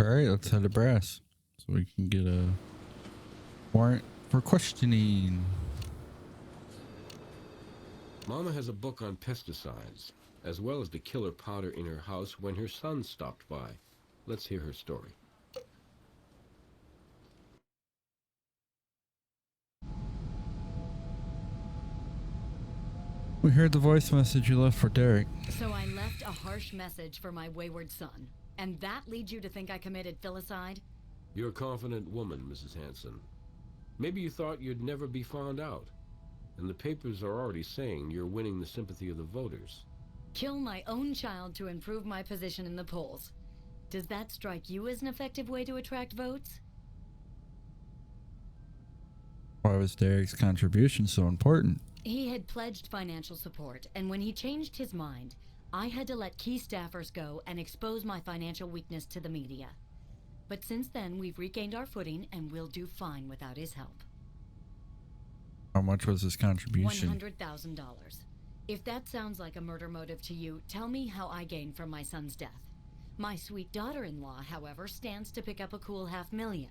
All right, let's head to Brass so we can get a warrant for questioning. Mama has a book on pesticides, as well as the killer powder in her house when her son stopped by. Let's hear her story. We heard the voice message you left for Derek. So I left a harsh message for my wayward son. And that leads you to think I committed filicide? You're a confident woman, Mrs. Hanson. Maybe you thought you'd never be found out. And the papers are already saying you're winning the sympathy of the voters. Kill my own child to improve my position in the polls. Does that strike you as an effective way to attract votes? Why was Derek's contribution so important? He had pledged financial support, and when he changed his mind, I had to let key staffers go and expose my financial weakness to the media. But since then, we've regained our footing and we'll do fine without his help. How much was his contribution? $100,000. If that sounds like a murder motive to you, tell me how I gained from my son's death. My sweet daughter-in-law, however, stands to pick up a cool $500,000.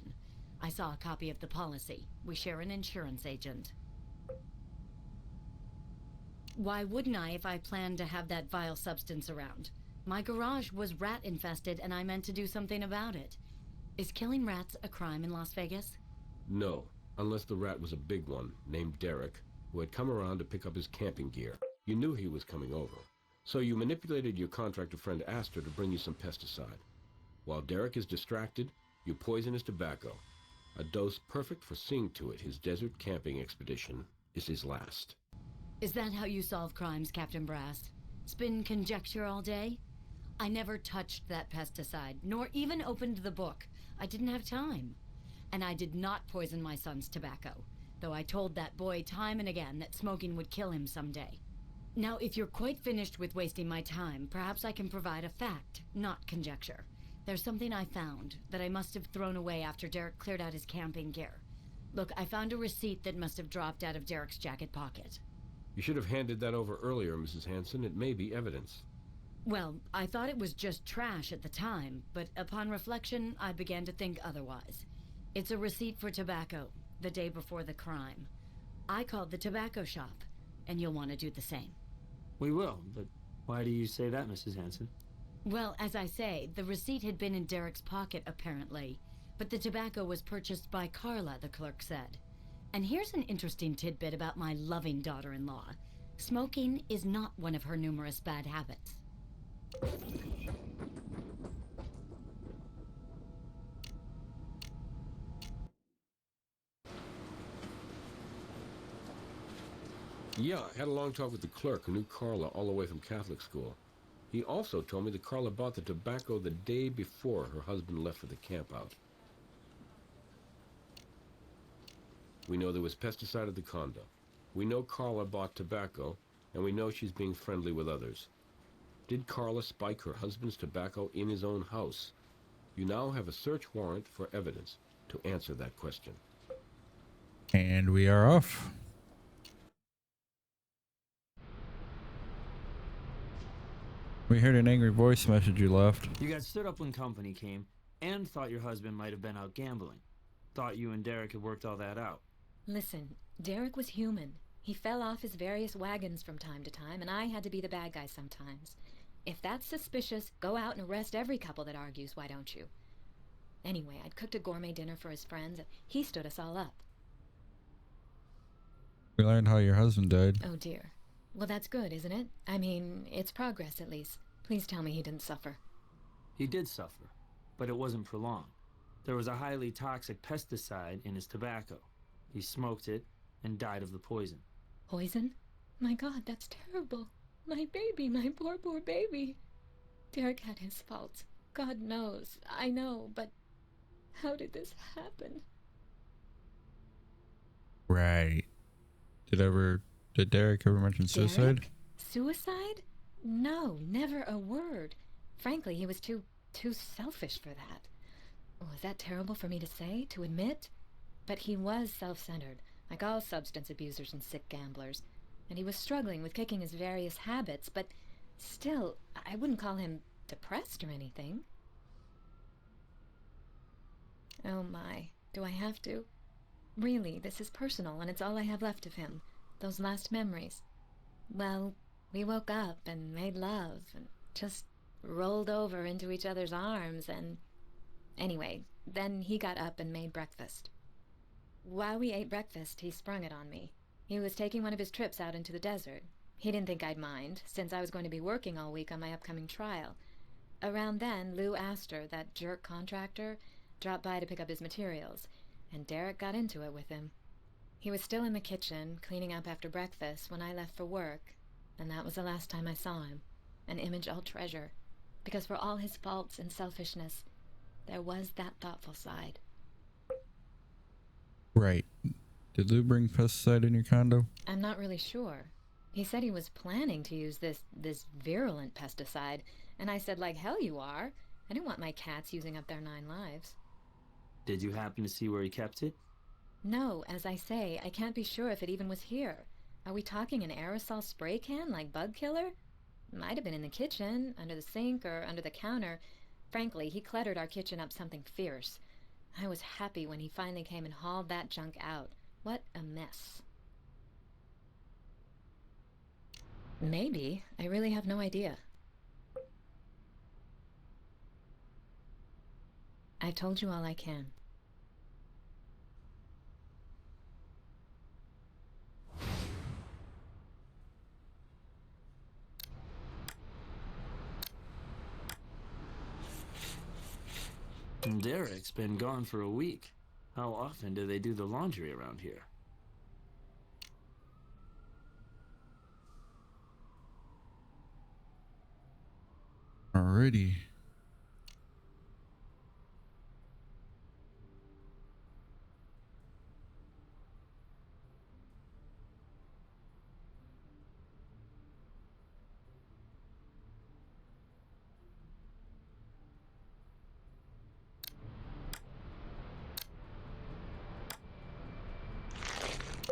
I saw a copy of the policy. We share an insurance agent. Why wouldn't I if I planned to have that vile substance around? My garage was rat-infested and I meant to do something about it. Is killing rats a crime in Las Vegas? No, unless the rat was a big one, named Derek, who had come around to pick up his camping gear. You knew he was coming over, so you manipulated your contractor friend Astor to bring you some pesticide. While Derek is distracted, you poison his tobacco, a dose perfect for seeing to it his desert camping expedition is his last. Is that how you solve crimes, Captain Brass? Spin conjecture all day? I never touched that pesticide, nor even opened the book. I didn't have time. And I did not poison my son's tobacco, though I told that boy time and again that smoking would kill him someday. Now, if you're quite finished with wasting my time, perhaps I can provide a fact, not conjecture. There's something I found that I must have thrown away after Derek cleared out his camping gear. Look, I found a receipt that must have dropped out of Derek's jacket pocket. You should have handed that over earlier, Mrs. Hanson. It may be evidence. Well, I thought it was just trash at the time, but upon reflection, I began to think otherwise. It's a receipt for tobacco, the day before the crime. I called the tobacco shop, and you'll want to do the same. We will, but why do you say that, Mrs. Hanson? Well, as I say, the receipt had been in Derek's pocket, apparently, but the tobacco was purchased by Carla, the clerk said. And here's an interesting tidbit about my loving daughter-in-law. Smoking is not one of her numerous bad habits. Yeah, I had a long talk with the clerk who knew Carla all the way from Catholic school. He also told me that Carla bought the tobacco the day before her husband left for the campout. We know there was pesticide at the condo. We know Carla bought tobacco, and we know she's being friendly with others. Did Carla spike her husband's tobacco in his own house? You now have a search warrant for evidence to answer that question. And we are off. We heard an angry voice message you left. You got stood up when company came, and thought your husband might have been out gambling. Thought you and Derek had worked all that out. Listen, Derek was human. He fell off his various wagons from time to time, and I had to be the bad guy sometimes. If that's suspicious, go out and arrest every couple that argues, why don't you? Anyway, I'd cooked a gourmet dinner for his friends, and he stood us all up. We learned how your husband died. Oh dear. Well, that's good, isn't it? I mean, it's progress at least. Please tell me he didn't suffer. He did suffer, but it wasn't prolonged. There was a highly toxic pesticide in his tobacco. He smoked it and died of the poison. Poison? My God, that's terrible. My baby, my poor, poor baby. Derek had his faults. God knows. I know, but how did this happen? Right. Did Derek ever mention suicide? Derek? Suicide? No, never a word. Frankly, he was too selfish for that. Oh, is that terrible for me to say, to admit? But he was self-centered, like all substance abusers and sick gamblers. And he was struggling with kicking his various habits, but still, I wouldn't call him depressed or anything. Oh my, do I have to? Really, this is personal, and it's all I have left of him. Those last memories. Well, we woke up and made love, and just rolled over into each other's arms, and... Anyway, then he got up and made breakfast. While we ate breakfast, he sprung it on me. He was taking one of his trips out into the desert. He didn't think I'd mind, since I was going to be working all week on my upcoming trial. Around then, Lou Astor, that jerk contractor, dropped by to pick up his materials, and Derek got into it with him. He was still in the kitchen, cleaning up after breakfast, when I left for work, and that was the last time I saw him. An image I'll treasure, because for all his faults and selfishness, there was that thoughtful side. Right. Did Lou bring pesticide in your condo? I'm not really sure. He said he was planning to use this virulent pesticide, and I said, like hell you are. I didn't want my cats using up their 9 lives. Did you happen to see where he kept it? No, as I say, I can't be sure if it even was here. Are we talking an aerosol spray can like Bug Killer? Might have been in the kitchen, under the sink, or under the counter. Frankly, he cluttered our kitchen up something fierce. I was happy when he finally came and hauled that junk out. What a mess. Maybe. I really have no idea. I've told you all I can. Derek's been gone for a week. How often do they do the laundry around here? Alrighty.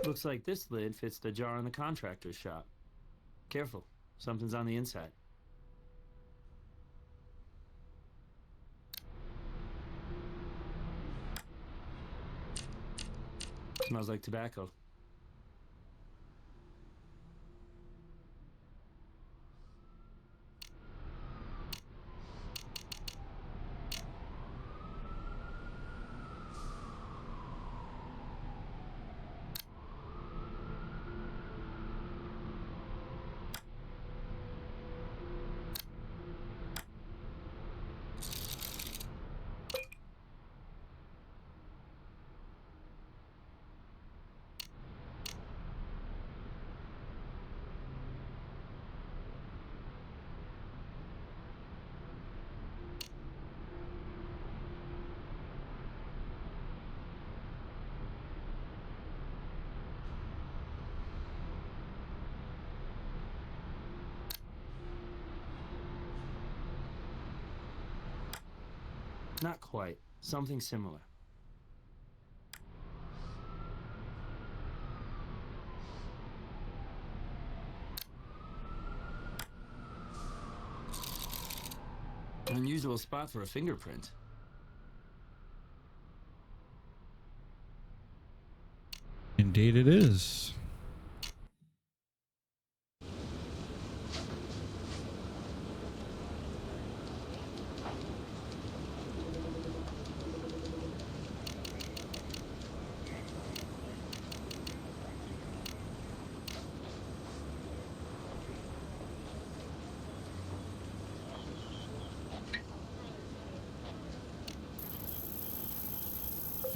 Looks like this lid fits the jar in the contractor's shop. Careful, something's on the inside. Smells like tobacco. Not quite. Something similar. Unusual spot for a fingerprint. Indeed it is.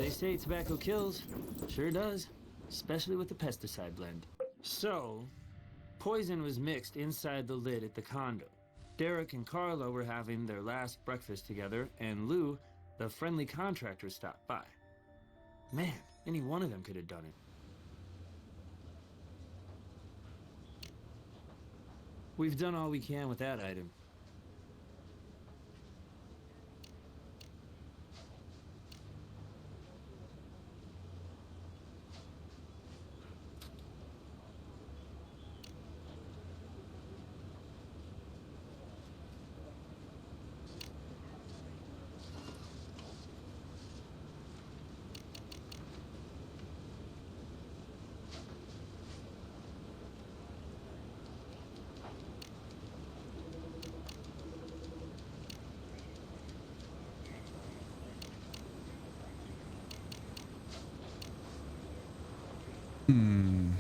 They say tobacco kills. Sure does. Especially with the pesticide blend. So, poison was mixed inside the lid at the condo. Derek and Carla were having their last breakfast together, and Lou, the friendly contractor, stopped by. Man, any one of them could have done it. We've done all we can with that item. Hmm.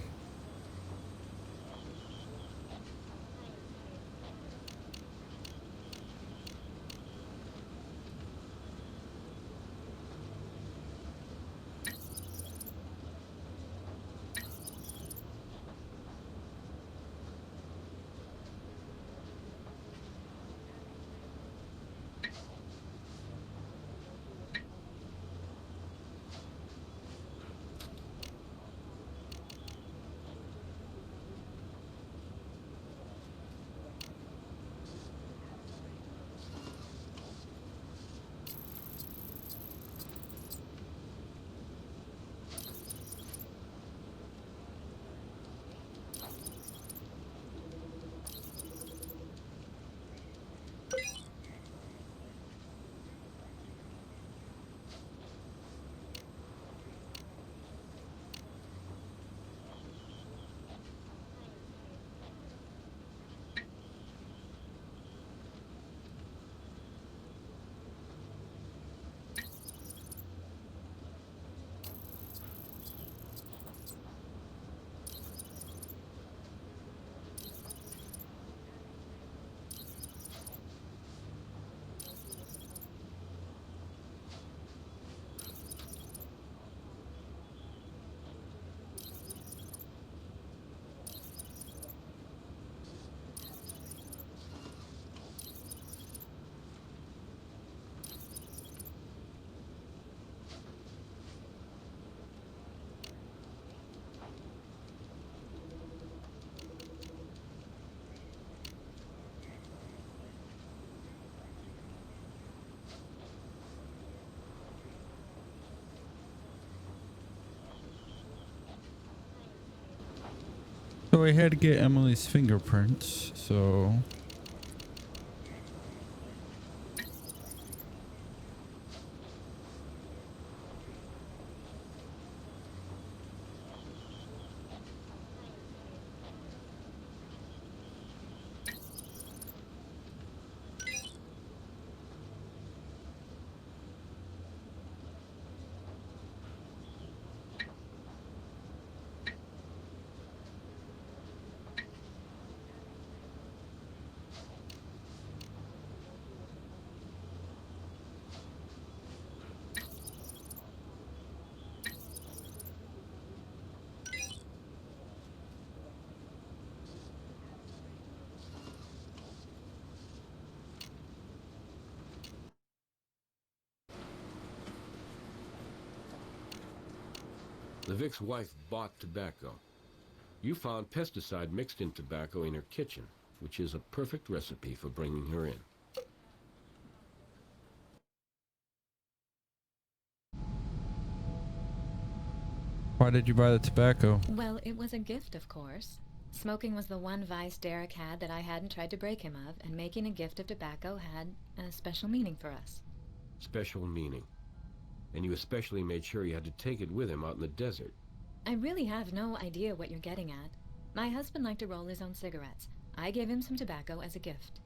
So I had to get Emily's fingerprints, so... The Vic's wife bought tobacco. You found pesticide mixed in tobacco in her kitchen, which is a perfect recipe for bringing her in. Why did you buy the tobacco? Well, it was a gift, of course. Smoking was the one vice Derek had that I hadn't tried to break him of, and making a gift of tobacco had a special meaning for us. Special meaning. And you especially made sure he had to take it with him out in the desert. I really have no idea what you're getting at. My husband liked to roll his own cigarettes. I gave him some tobacco as a gift.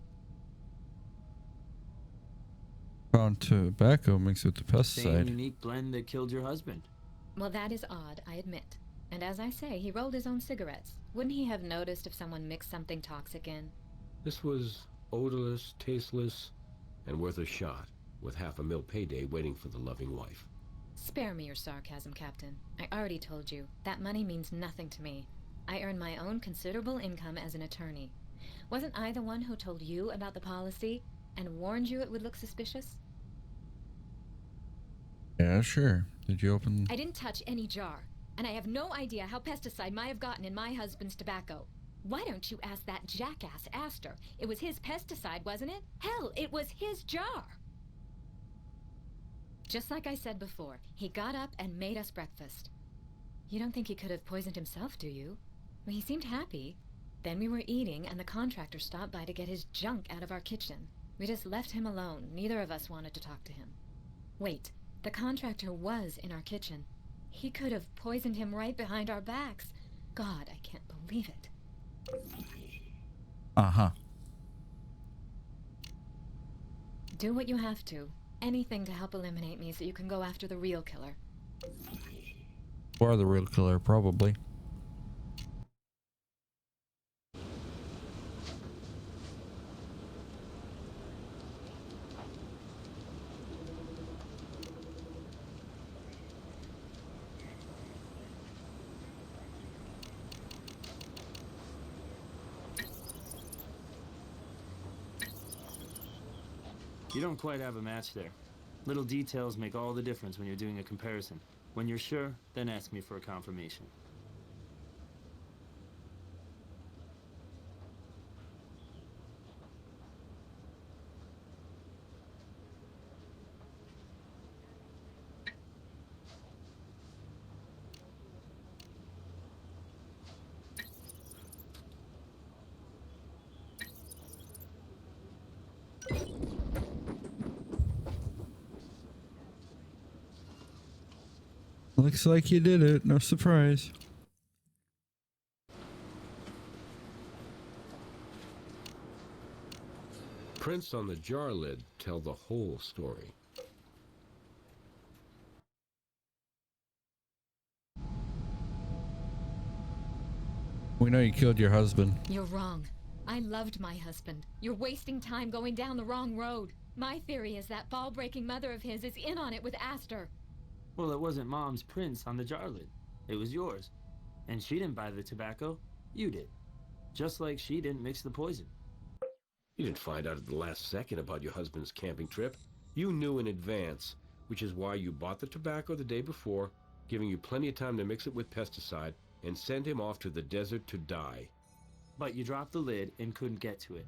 Found tobacco mixed with the Same pesticide. unique blend that killed your husband. Well, that is odd, I admit. And as I say, he rolled his own cigarettes. Wouldn't he have noticed if someone mixed something toxic in? This was odorless, tasteless, and worth a shot, with half a mil payday waiting for the loving wife. Spare me your sarcasm, Captain. I already told you, that money means nothing to me. I earn my own considerable income as an attorney. Wasn't I the one who told you about the policy and warned you it would look suspicious? Yeah, sure. Did you open... I didn't touch any jar, and I have no idea how pesticide might have gotten in my husband's tobacco. Why don't you ask that jackass Astor? It was his pesticide, wasn't it? Hell, it was his jar! Just like I said before, he got up and made us breakfast. You don't think he could have poisoned himself, do you? Well, he seemed happy. Then we were eating, and the contractor stopped by to get his junk out of our kitchen. We just left him alone. Neither of us wanted to talk to him. Wait, the contractor was in our kitchen. He could have poisoned him right behind our backs. God, I can't believe it. Uh-huh. Do what you have to. Anything to help eliminate me so you can go after the real killer. Or the real killer, probably. You don't quite have a match there. Little details make all the difference when you're doing a comparison. When you're sure, then ask me for a confirmation. Looks like you did it. No surprise. Prints on the jar lid tell the whole story. We know you killed your husband. You're wrong. I loved my husband. You're wasting time going down the wrong road. My theory is that ball-breaking mother of his is in on it with Astor. Well, it wasn't Mom's prints on the jar lid. It was yours. And she didn't buy the tobacco. You did. Just like she didn't mix the poison. You didn't find out at the last second about your husband's camping trip. You knew in advance, which is why you bought the tobacco the day before, giving you plenty of time to mix it with pesticide and send him off to the desert to die. But you dropped the lid and couldn't get to it.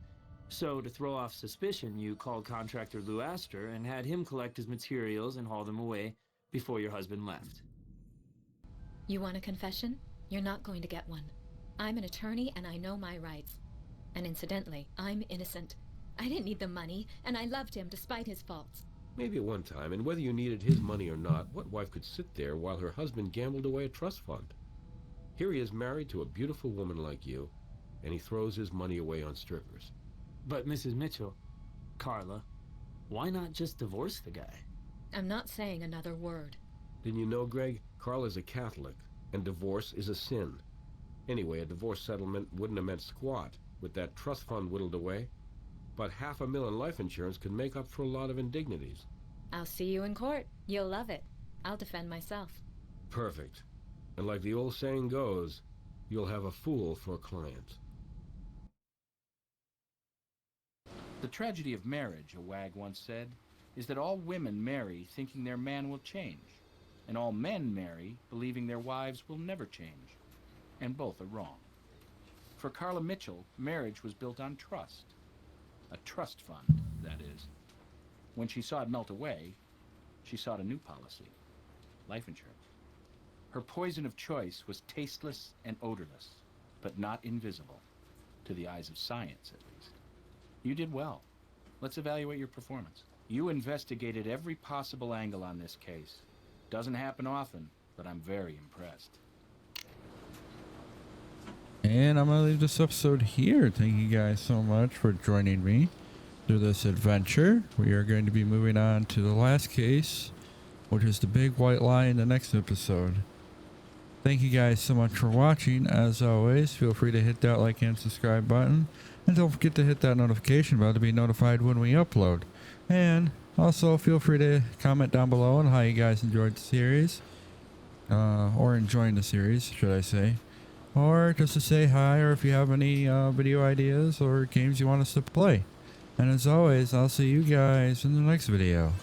So, to throw off suspicion, you called contractor Lou Astor and had him collect his materials and haul them away before your husband left. You want a confession? You're not going to get one. I'm an attorney and I know my rights. And incidentally, I'm innocent. I didn't need the money, and I loved him despite his faults. Maybe at one time, and whether you needed his money or not, what wife could sit there while her husband gambled away a trust fund? Here he is married to a beautiful woman like you, and he throws his money away on strippers. But Mrs. Mitchell, Carla, why not just divorce the guy? I'm not saying another word. Didn't you know, Greg? Carla's a Catholic, and divorce is a sin. Anyway, a divorce settlement wouldn't have meant squat with that trust fund whittled away. But $500,000 in life insurance could make up for a lot of indignities. I'll see you in court. You'll love it. I'll defend myself. Perfect. And like the old saying goes, you'll have a fool for a client. The tragedy of marriage, a wag once said, is that all women marry thinking their man will change, and all men marry believing their wives will never change. And both are wrong. For Carla Mitchell, marriage was built on trust. A trust fund, that is. When she saw it melt away, she sought a new policy. Life insurance. Her poison of choice was tasteless and odorless, but not invisible. To the eyes of science, at least. You did well. Let's evaluate your performance. You investigated every possible angle on this case. Doesn't happen often, but I'm very impressed. And I'm going to leave this episode here. Thank you guys so much for joining me through this adventure. We are going to be moving on to the last case, which is the big white lie, in the next episode. Thank you guys so much for watching. As always, feel free to hit that like and subscribe button. And don't forget to hit that notification bell to be notified when we upload. And also feel free to comment down below on how you guys enjoyed the series. Or enjoying the series, should I say. Or just to say hi, or if you have any video ideas or games you want us to play. And as always, I'll see you guys in the next video.